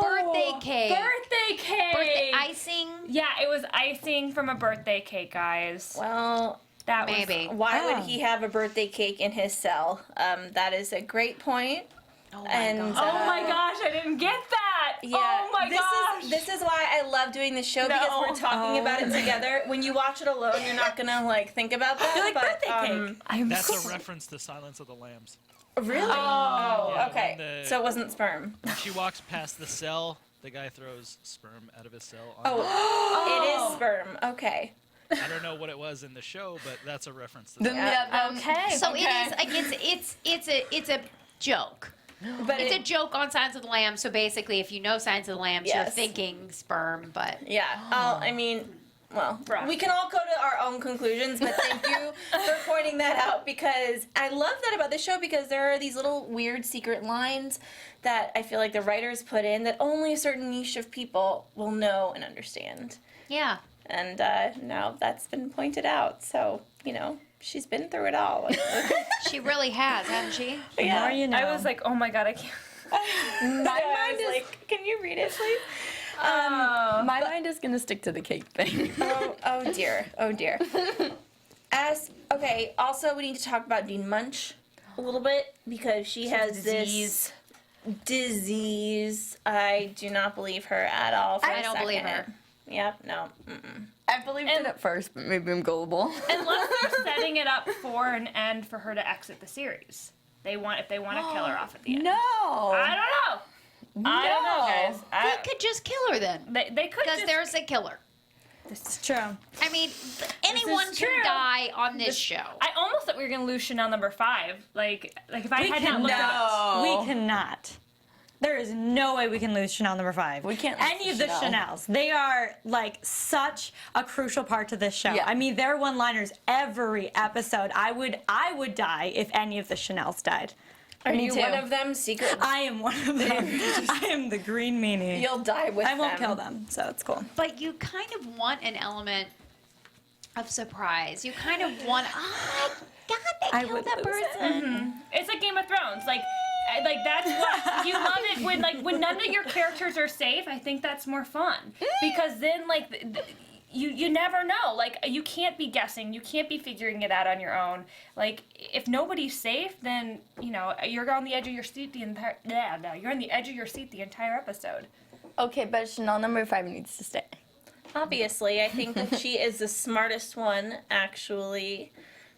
Birthday cake. Birthday cake! Birthday icing. Yeah, it was icing from a birthday cake, guys. Well... That Maybe. Why Oh. would he have a birthday cake in his cell? That is a great point. Oh my And, God. Oh my gosh, I didn't get that! Yeah, Oh my gosh! This is why I love doing this show because we're talking about it together. When you watch it alone, you're not gonna like think about that. You're like, but, birthday cake. That's a reference to Silence of the Lambs. Really? Oh, Yeah, okay. when the- So it wasn't sperm. When she walks past the cell, the guy throws sperm out of his cell. It is sperm. Okay. I don't know what it was in the show, but that's a reference to that. Okay. So it is like it's a joke. But It's a joke on Signs of the Lambs. So basically, if you know Signs of the Lambs, you're Yes. thinking sperm. But yeah. I mean, well, we can all go to our own conclusions, but thank you for pointing that out because I love that about this show because there are these little weird secret lines that I feel like the writers put in that only a certain niche of people will know and understand. yeah, And now that's been pointed out. So, she's been through it all. she really has, hasn't she? The more you know. I was like, oh my God, I can't. I was like, can you read it, please? My mind is gonna stick to the cake thing. Oh dear. Oh dear. Also we need to talk about Dean Munch a little bit because she has this disease. I do not believe her at all for I a don't believe second. her. Yep, no. Mm-mm. I believed it at first, but maybe I'm gullible. Unless they're setting it up for an end for her to exit the series. If they want to kill her off at the end. No. I don't know. I don't know, guys. They could just kill her then, They could because just... there's a killer. It's true. I mean, anyone true. can die on this show. I almost thought we were gonna lose Chanel #5. Like if I had not looked it up. We cannot. There is no way we can lose Chanel #5. We can't lose Any of the Chanel. Chanels. They are like such a crucial part to this show. Yeah. I mean, they're one-liners every episode. I would die if any of the Chanels died. Are Me you too. one of them? Secret. I am one of them. I am the green meanie. You'll die with I won't them. kill them, so it's cool. But you kind of want an element of surprise. You kind of want, oh my God, they I killed would that lose it. person. It's like Game of Thrones. Like that's what you love it when none of your characters are safe. I think that's more fun because then you never know. Like you can't be guessing. You can't be figuring it out on your own. Like if nobody's safe, then you're on the edge of your seat the entire. You're on the edge of your seat the entire episode. Okay, but Chanel #5 needs to stay. Obviously, I think that she is the smartest one, actually.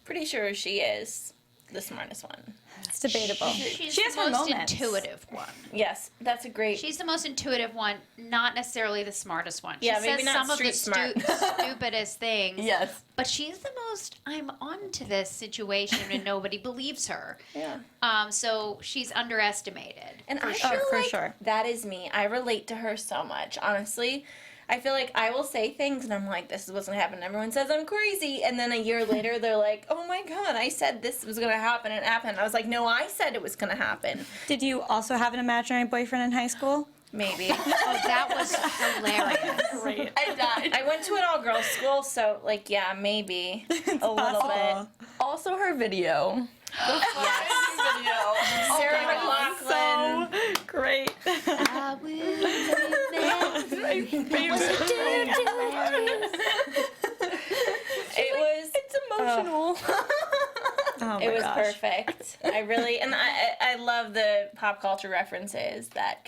Pretty sure she is the smartest one. It's debatable. She's She has the her most moments. intuitive one. Yes, that's a great... She's the most intuitive one, not necessarily the smartest one. She Yeah, says maybe not some of the street smart. stupidest things. Yes. But she's the most, I'm onto this situation and nobody believes her. Yeah. So she's underestimated. And I sure, feel for like sure. that is me. I relate to her so much, honestly. I feel like I will say things and I'm like, this is what's gonna happen. Everyone says I'm crazy, and then a year later they're like, oh my god, I said this was gonna happen and it happened. I was like, no, I said it was gonna happen. Did you also have an imaginary boyfriend in high school? Maybe. Oh, that was hilarious. Great. I died. I went to an all-girls school, so like, yeah, maybe a little bit. Also, her video. Video. Sarah McLachlan. So great. I will My It was. It's emotional. Oh my It was gosh. perfect. I really, and I love the pop culture references that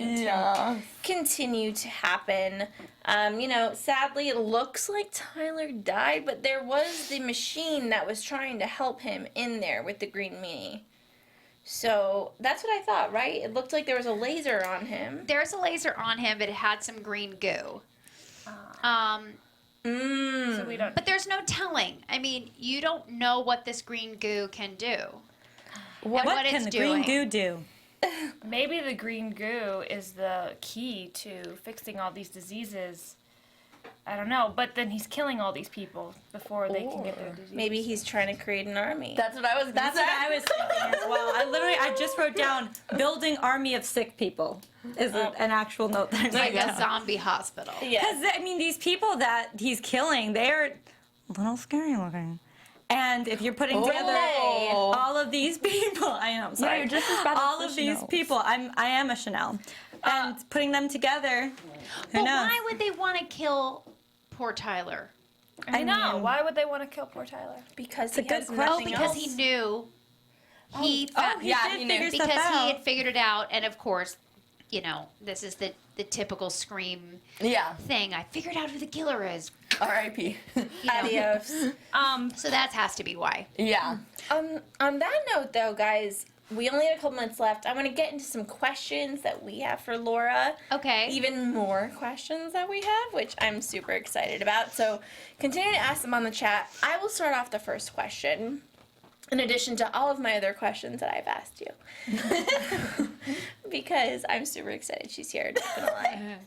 continue to happen. You know, sadly, it looks like Tyler died, but there was the machine that was trying to help him in there with the green meanie. So that's what I thought, right? It looked like there was a laser on him. There's a laser on him, but it had some green goo. So we don't. But there's no telling. I mean, you don't know what this green goo can do. What it's can the doing. green goo do? Maybe the green goo is the key to fixing all these diseases. I don't know, but then he's killing all these people before they can get their disease. Maybe he's trying to create an army. That's what I was. That's what I was thinking as well. I just wrote down building army of sick people is an actual note that Like a zombie hospital. Yeah. Because, I mean, these people that he's killing, they're a little scary looking. And if you're putting together all of these people, I know, I'm sorry. you're just as bad as all the of these Chanels. people, I am a Chanel. And putting them together, who But knows? why would they want to kill poor Tyler? I know. mean- Why would they want to kill poor Tyler? Because a he good has question. nothing Because else. he knew. He found, he yeah, did he knew. figure because stuff he out. had figured it out, and of course, you know, this is the typical Scream Yeah. thing. I figured out who the killer is. R.I.P. You know? Adios. So that has to be why. Yeah. On that note, though, guys, we only have a couple minutes left. I want to get into some questions that we have for Laura. Okay. Even more questions that we have, which I'm super excited about. So continue to ask them on the chat. I will start off the first question, in addition to all of my other questions that I've asked you. Because I'm super excited she's here, not gonna lie.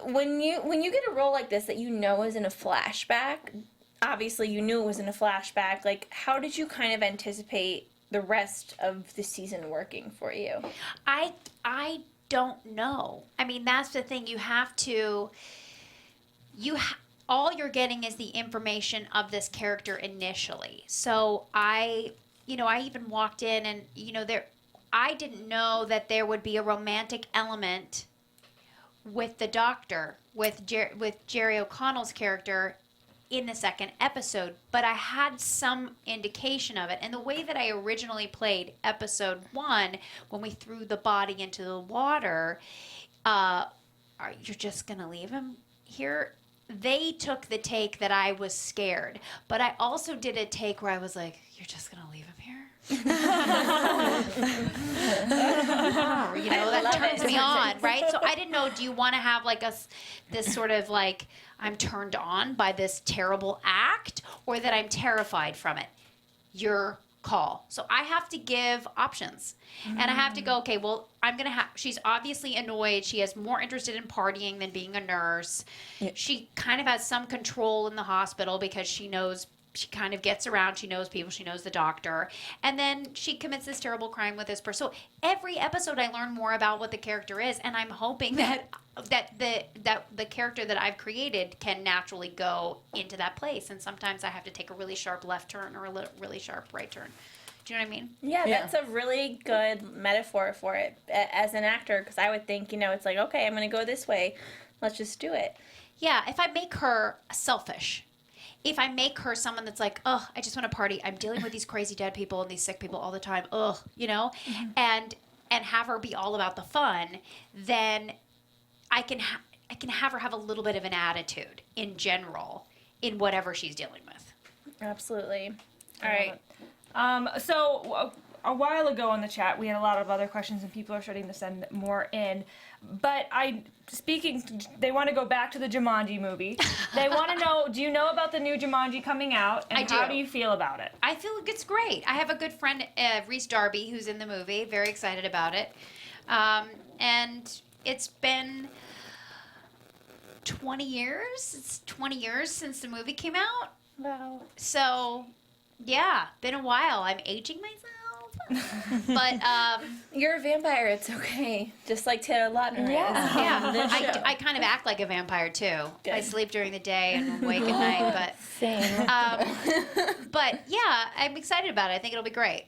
When you get a role like this that you know is in a flashback, obviously you knew it was in a flashback, like how did you kind of anticipate the rest of the season working for you? I don't know. I mean, that's the thing. You have to. All you're getting is the information of this character initially. So I even walked in and I didn't know that there would be a romantic element with the doctor, with Jerry O'Connell's character in the second episode, but I had some indication of it. And the way that I originally played episode 1, when we threw the body into the water, you're just going to leave him here? They took the take that I was scared, but I also did a take where I was like, you're just going to leave him here? That turns me on, right? So I didn't know, do you want to have like this sort of like, I'm turned on by this terrible act, or that I'm terrified from it? Your call. So I have to give options. And I have to go, okay, well, she's obviously annoyed. She is more interested in partying than being a nurse. Yeah. She kind of has some control in the hospital because she kind of gets around. She knows people. She knows the doctor. And then she commits this terrible crime with this person. So every episode I learn more about what the character is, and I'm hoping that the character that I've created can naturally go into that place. And sometimes I have to take a really sharp left turn or a really sharp right turn. Do you know what I mean? Yeah, that's a really good metaphor for it as an actor, because I would think, it's like, okay, I'm going to go this way. Let's just do it. Yeah, if I make her selfish, if I make her someone that's like, ugh, I just want to party. I'm dealing with these crazy dead people and these sick people all the time. Ugh, and have her be all about the fun, then I can have her have a little bit of an attitude in general in whatever she's dealing with. Absolutely. All right. So a while ago in the chat, we had a lot of other questions, and people are starting to send more in. But they want to go back to the Jumanji movie. They want to know, do you know about the new Jumanji coming out, and I do. how do you feel about it? I feel it's great. I have a good friend, Reese Darby, who's in the movie. Very excited about it. And it's been 20 years. It's 20 years since the movie came out. Wow. So, yeah, been a while. I'm aging myself. But, You're a vampire. It's okay. Just like Taylor Lautner is. yeah, I kind of act like a vampire, too. Good. I sleep during the day and wake at night, but... Same. But, yeah, I'm excited about it. I think it'll be great.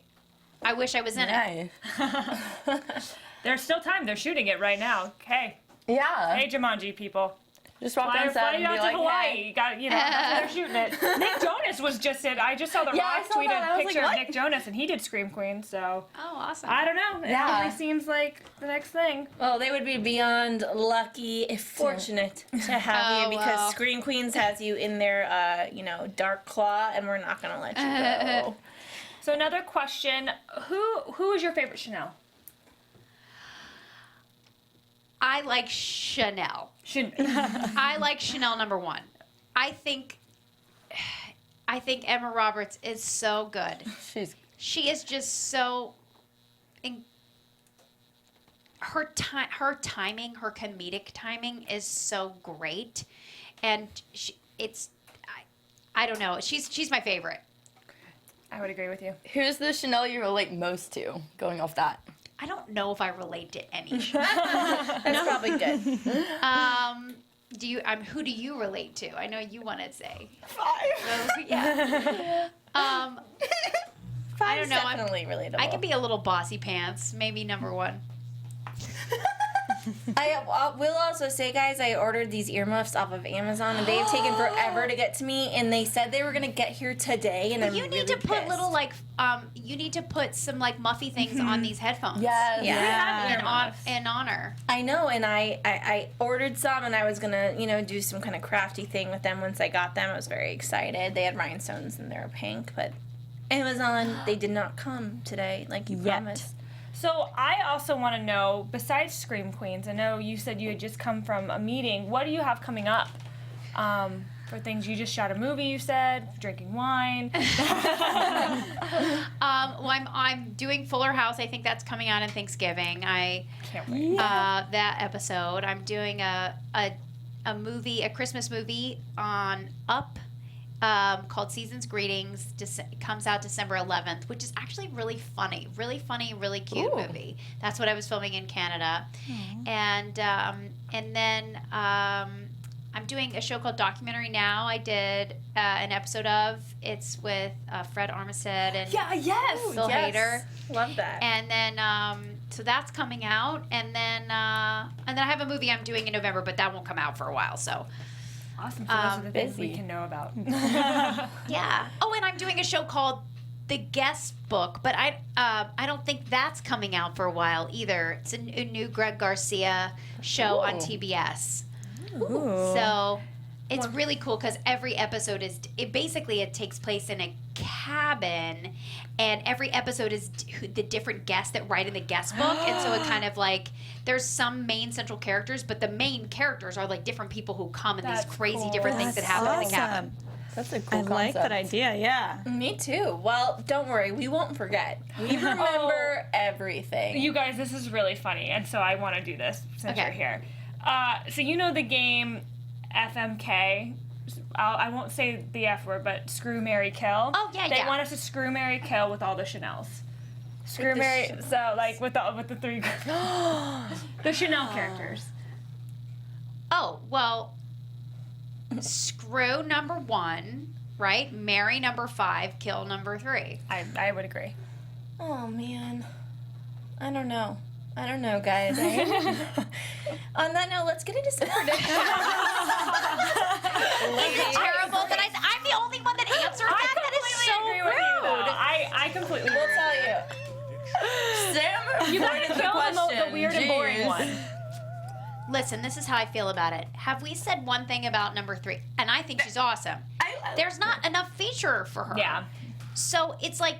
I wish I was in it. Nice. There's still time. They're shooting it right now. Okay. Yeah. Hey, Jumanji people. Just walk Fly outside you and out be to like, Hawaii. hey. You got, that's where they're shooting it. Nick Jonas was just in. I just saw The Yeah, I Rock saw tweeted that. I a was picture like, of what? Nick Jonas, and he did Scream Queen. So Oh, awesome. I don't know. It Yeah. really seems like the next thing. Well, they would be beyond lucky, if fortunate, to have you because well. Scream Queens has you in their, dark claw, and we're not gonna let you go. So another question: Who is your favorite Chanel? I like Chanel. I like Chanel #1. I think Emma Roberts is so good. She is just so her timing, her comedic timing is so great, and I don't know. She's my favorite. I would agree with you. Who's the Chanel you relate most to, going off that? I don't know if I relate to any. That's probably good. Who do you relate to? I know you want to say. 5. Yeah. I don't know. Definitely relatable. I could be a little bossy pants, maybe #1. I will also say, guys, I ordered these earmuffs off of Amazon, and they've taken forever to get to me. And they said they were gonna get here today, and I'm You need really to put pissed. little you need to put some muffy things on these headphones. Yes. Yeah. In honor. I know, and I ordered some, and I was gonna do some kind of crafty thing with them once I got them. I was very excited. They had rhinestones and they were pink, but Amazon, they did not come today, like you promised. So I also want to know, besides Scream Queens, I know you said you had just come from a meeting. What do you have coming up? For things, you just shot a movie, you said, drinking wine. I'm doing Fuller House. I think that's coming out on Thanksgiving. I Can't wait. that episode. I'm doing a movie, a Christmas movie on Up. Called Season's Greetings. Comes out December 11th, which is actually really funny, really cute movie. That's what I was filming in Canada, and then I'm doing a show called Documentary Now. I did an episode of. It's with Fred Armistead and Phil Hader. Love that. And then so that's coming out, and then I have a movie I'm doing in November, but that won't come out for a while. So. Awesome. So those are the things we busy. can know about. Yeah. Oh, and I'm doing a show called The Guest Book, but I don't think that's coming out for a while either. It's a new Greg Garcia show on TBS. So it's really cool because every episode it takes place in a cabin, and every episode is the different guests that write in the guest book, and so it kind of like there's some main central characters, but the main characters are like different people who come and these crazy different things that happen in the cabin. That's a cool I like that idea, yeah. Me too. Well, don't worry, we won't forget. We remember everything. You guys, this is really funny, and so I want to do this since Okay. you're here. So you know the game FMK? I won't say the F word, but Screw, Marry, Kill. Oh, yeah, They yeah. want us to screw, marry, kill with all the Chanels. Screw, the marry, Chanels. so like with the three, the Chanel characters. Oh, well, screw #1, right? Marry #5, kill #3. I would agree. Oh man, I don't know, guys. On that note, let's get into some predictions. Is it terrible that I'm the only one that answered that? That is so agree with you, though. rude. I completely We'll agree. tell you. Sam, You gotta avoided the kill the question. weird and boring Jeez. one. Listen, this is how I feel about it. Have we said one thing about #3? And I think she's awesome. There's not enough feature for her. Yeah. So it's like,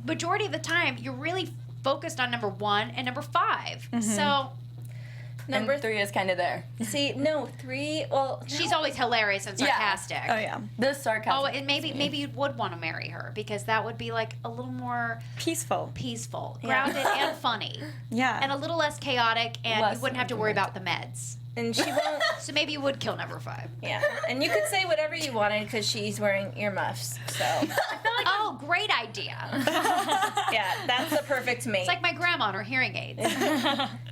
majority of the time, you're really focused on #1 and #5. So Number And 3 is kind of there. See, no, 3. Well, she's always hilarious and sarcastic. Oh, yeah. The sarcasm. Oh, and maybe you would want to marry her because that would be like a little more Peaceful. peaceful, grounded, and funny, Yeah. and a little less chaotic, and Less you wouldn't have to worry about the meds. And she won't. So maybe you would kill number 5. Yeah. And you could say whatever you wanted because she's wearing earmuffs. So. Oh, great idea. Yeah, that's the perfect mate. It's like my grandma and her hearing aids.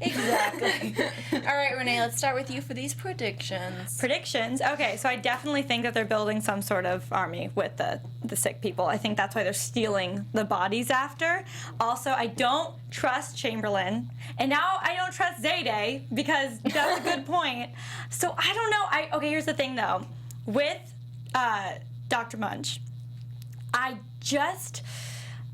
Exactly. All right, Renee, let's start with you for these predictions. Predictions. Okay, so I definitely think that they're building some sort of army with the sick people. I think that's why they're stealing the bodies after. Also, I don't trust Chamberlain, and now I don't trust Zayday because that's a good point. So I don't know. Okay, here's the thing though, with Dr. Munch,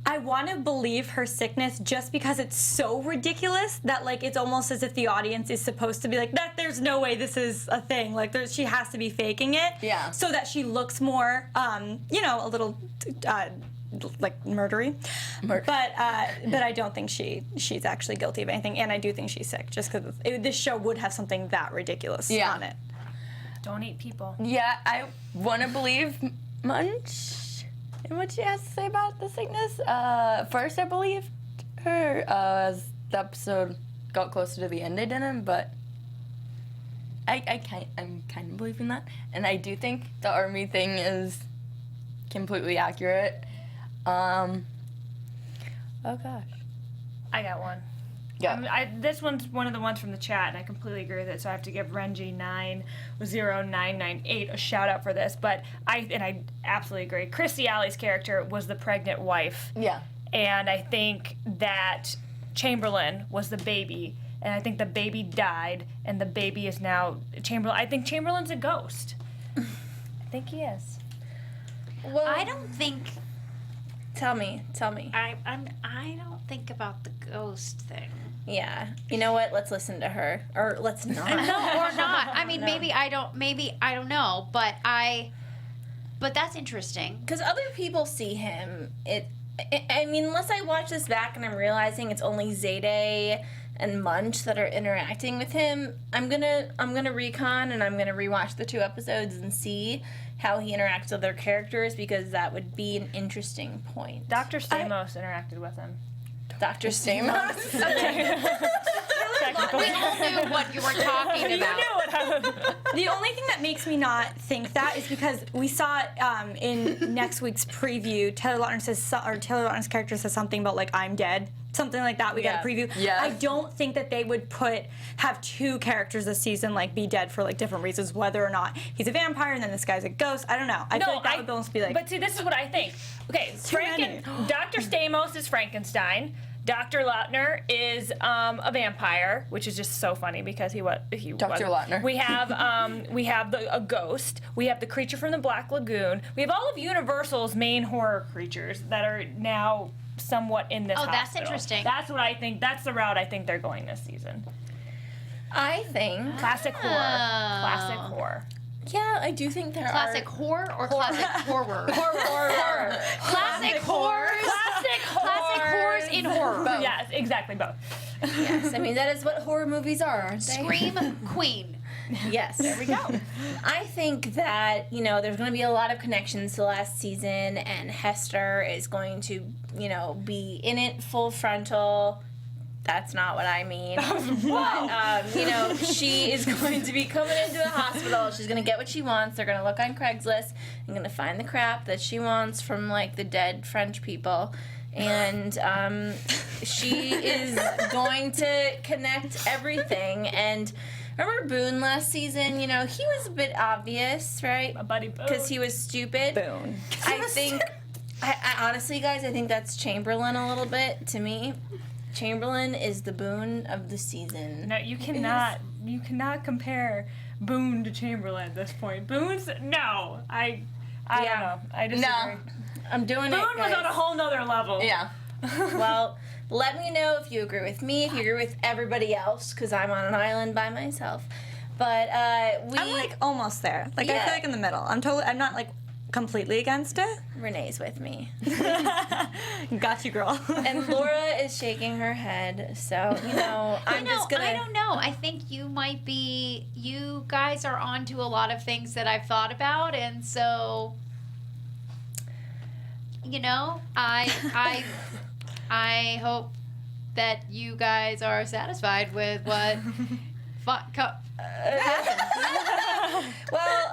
I want to believe her sickness just because it's so ridiculous that, like, it's almost as if the audience is supposed to be like, that there's no way this is a thing. Like, she has to be faking it. Yeah. So that she looks more, a little, like, murdery. But I don't think she's actually guilty of anything. And I do think she's sick just because this show would have something that ridiculous on it. Don't eat people. Yeah, I want to believe Munch and what she has to say about the sickness. First, I believed her as the episode got closer to the end. I didn't, but I'm kind of believing that, and I do think the army thing is completely accurate. Oh gosh, I got one. yeah. This one's one of the ones from the chat, and I completely agree with it. So I have to give Renji90998 a shout out for this. But I absolutely agree. Christy Alley's character was the pregnant wife, Yeah. and I think that Chamberlain was the baby, and I think the baby died, and the baby is now Chamberlain. I think Chamberlain's a ghost. I think he is. Well, I don't think. Tell me. I don't think about the ghost thing. Yeah. You know what? Let's listen to her. Or let's not. No, or not. I mean, maybe I don't know, but that's interesting. Because other people see him. I mean, unless I watch this back and I'm realizing it's only Zayday and Munch that are interacting with him, I'm gonna recon and I'm gonna rewatch the 2 episodes and see how he interacts with their characters, because that would be an interesting point. Dr. Stamos interacted with him. Dr. Stamos? Technical. We all knew what you were talking about. The only thing that makes me not think that is because we saw it in next week's preview. Taylor Lautner's character says something about, like, I'm dead. Something like that. We got a preview. Yeah. I don't think that they would have 2 characters this season, like, be dead for, like, different reasons, whether or not he's a vampire and then this guy's a ghost. I don't know. I feel like that would almost be like. But see, this is what I think. Okay, many. Dr. Stamos is Frankenstein. Dr. Lautner is a vampire, which is just so funny because he was. Dr. Lautner. We have a ghost. We have the creature from the Black Lagoon. We have all of Universal's main horror creatures that are now somewhat in this. Oh, that's hospital. interesting. That's what I think. That's the route I think they're going this season. I think. Classic horror. Classic horror. Yeah, I do think there Classic are. horror or classic horror? Horror. Classic horrors. Classic Classic horrors in horror. Yes, exactly both. Yes, I mean, that is what horror movies are, aren't they? Scream Queen. Yes. There we go. I think that, there's going to be a lot of connections to last season, and Hester is going to, be in it full frontal. That's not what I mean. But, she is going to be coming into the hospital. She's going to get what she wants. They're going to look on Craigslist and going to find the crap that she wants from, like, the dead French people. And she is going to connect everything. And remember Boone last season? He was a bit obvious, right? My buddy Boone. Because he was stupid. Boone. I think, I honestly, guys, I think that's Chamberlain a little bit to me. Chamberlain is the Boone of the season. No, you cannot compare Boone to Chamberlain at this point. Boone's no. I don't know. I disagree. No. I'm doing Boone it, guys. was on a whole nother level. Yeah. Well, let me know if you agree with me, if you agree with everybody else, because I'm on an island by myself. But I'm, like, almost there. Like, I Yeah. feel like in the middle. I'm not, like, completely against it. Renee's with me. Got you, girl. And Laura is shaking her head, so, I'm just gonna... I don't know. I think you guys are onto a lot of things that I've thought about, and so, I hope that you guys are satisfied with what Well,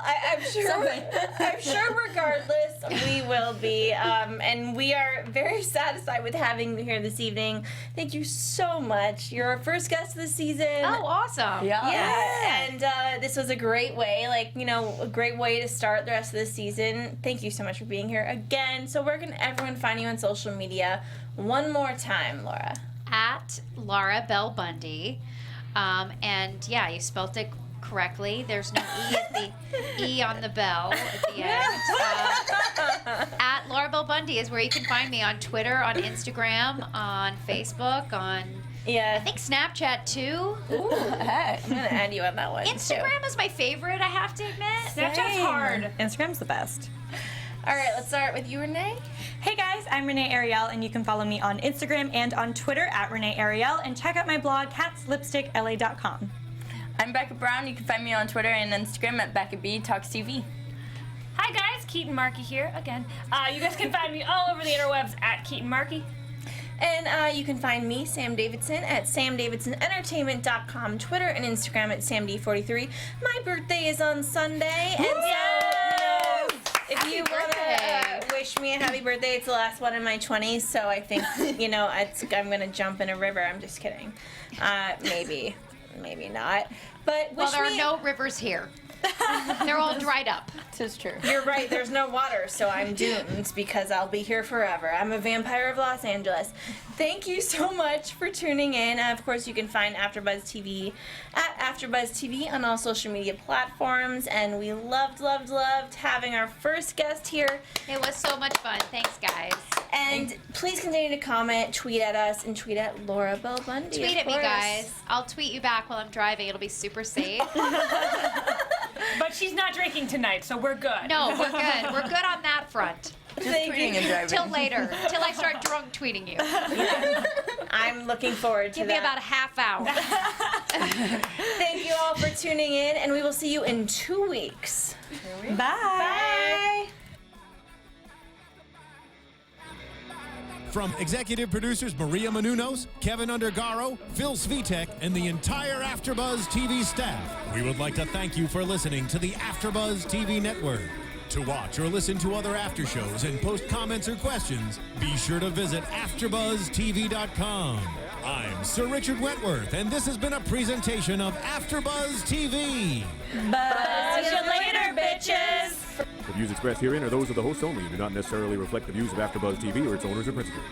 I'm sure regardless we will be, and we are very satisfied with having you here this evening. Thank you so much. You're our first guest of the season. Oh, awesome. Yeah, and this was a great way, a great way to start the rest of the season. Thank you so much for being here again. So where can everyone find you on social media? One more time, Laura. At Laura Bell Bundy. And yeah, you spelt it correctly. There's no E at the E on the bell at the end. At Laura Bell Bundy is where you can find me on Twitter, on Instagram, on Facebook, on I think Snapchat too. Ooh, I'm gonna add you on that one. Instagram is my favorite, I have to admit. Snapchat's hard. Instagram's the best. All right, let's start with you, Renee. Hey guys, I'm Renee Ariel, and you can follow me on Instagram and on Twitter at Renee Ariel, and check out my blog, catslipstickla.com. I'm Becca Brown. You can find me on Twitter and Instagram at Becca B Talks TV. Hi guys, Keetin Marchi here again. You guys can find me all over the interwebs at Keetin Marchi. And you can find me, Sam Davidson, at samdavidsonentertainment.com, Twitter and Instagram at samd43. My birthday is on Sunday, and so if you want to wish me a happy birthday, it's the last one in my 20s, so I think, I'm going to jump in a river. I'm just kidding. Maybe not. But Well, there are no rivers here. They're all dried up. This is true. You're right, there's no water, so I'm doomed because I'll be here forever. I'm a vampire of Los Angeles. Thank you so much for tuning in. Of course, you can find AfterBuzz TV at AfterBuzz TV on all social media platforms, and we loved having our first guest here. It was so much fun. Thanks, guys. And please continue to comment, tweet at us, and tweet at Laura Bell Bundy. Tweet at me, course. guys. I'll tweet you back while I'm driving. It'll be super safe. But she's not drinking tonight, so we're good. No, we're good. We're good on that front. Just tweeting and driving. Till later. Till I start drunk tweeting you. I'm looking forward to Give that. me about a half hour. Thank you all for tuning in, and we will see you in 2 weeks. Bye. Bye. From executive producers Maria Menounos, Kevin Undergaro, Phil Svitek, and the entire AfterBuzz TV staff, we would like to thank you for listening to the AfterBuzz TV network. To watch or listen to other after shows and post comments or questions, be sure to visit AfterBuzzTV.com. I'm Sir Richard Wentworth, and this has been a presentation of AfterBuzz TV. Buzz you later, bitches. The views expressed herein are those of the hosts only and do not necessarily reflect the views of AfterBuzz TV or its owners or principals.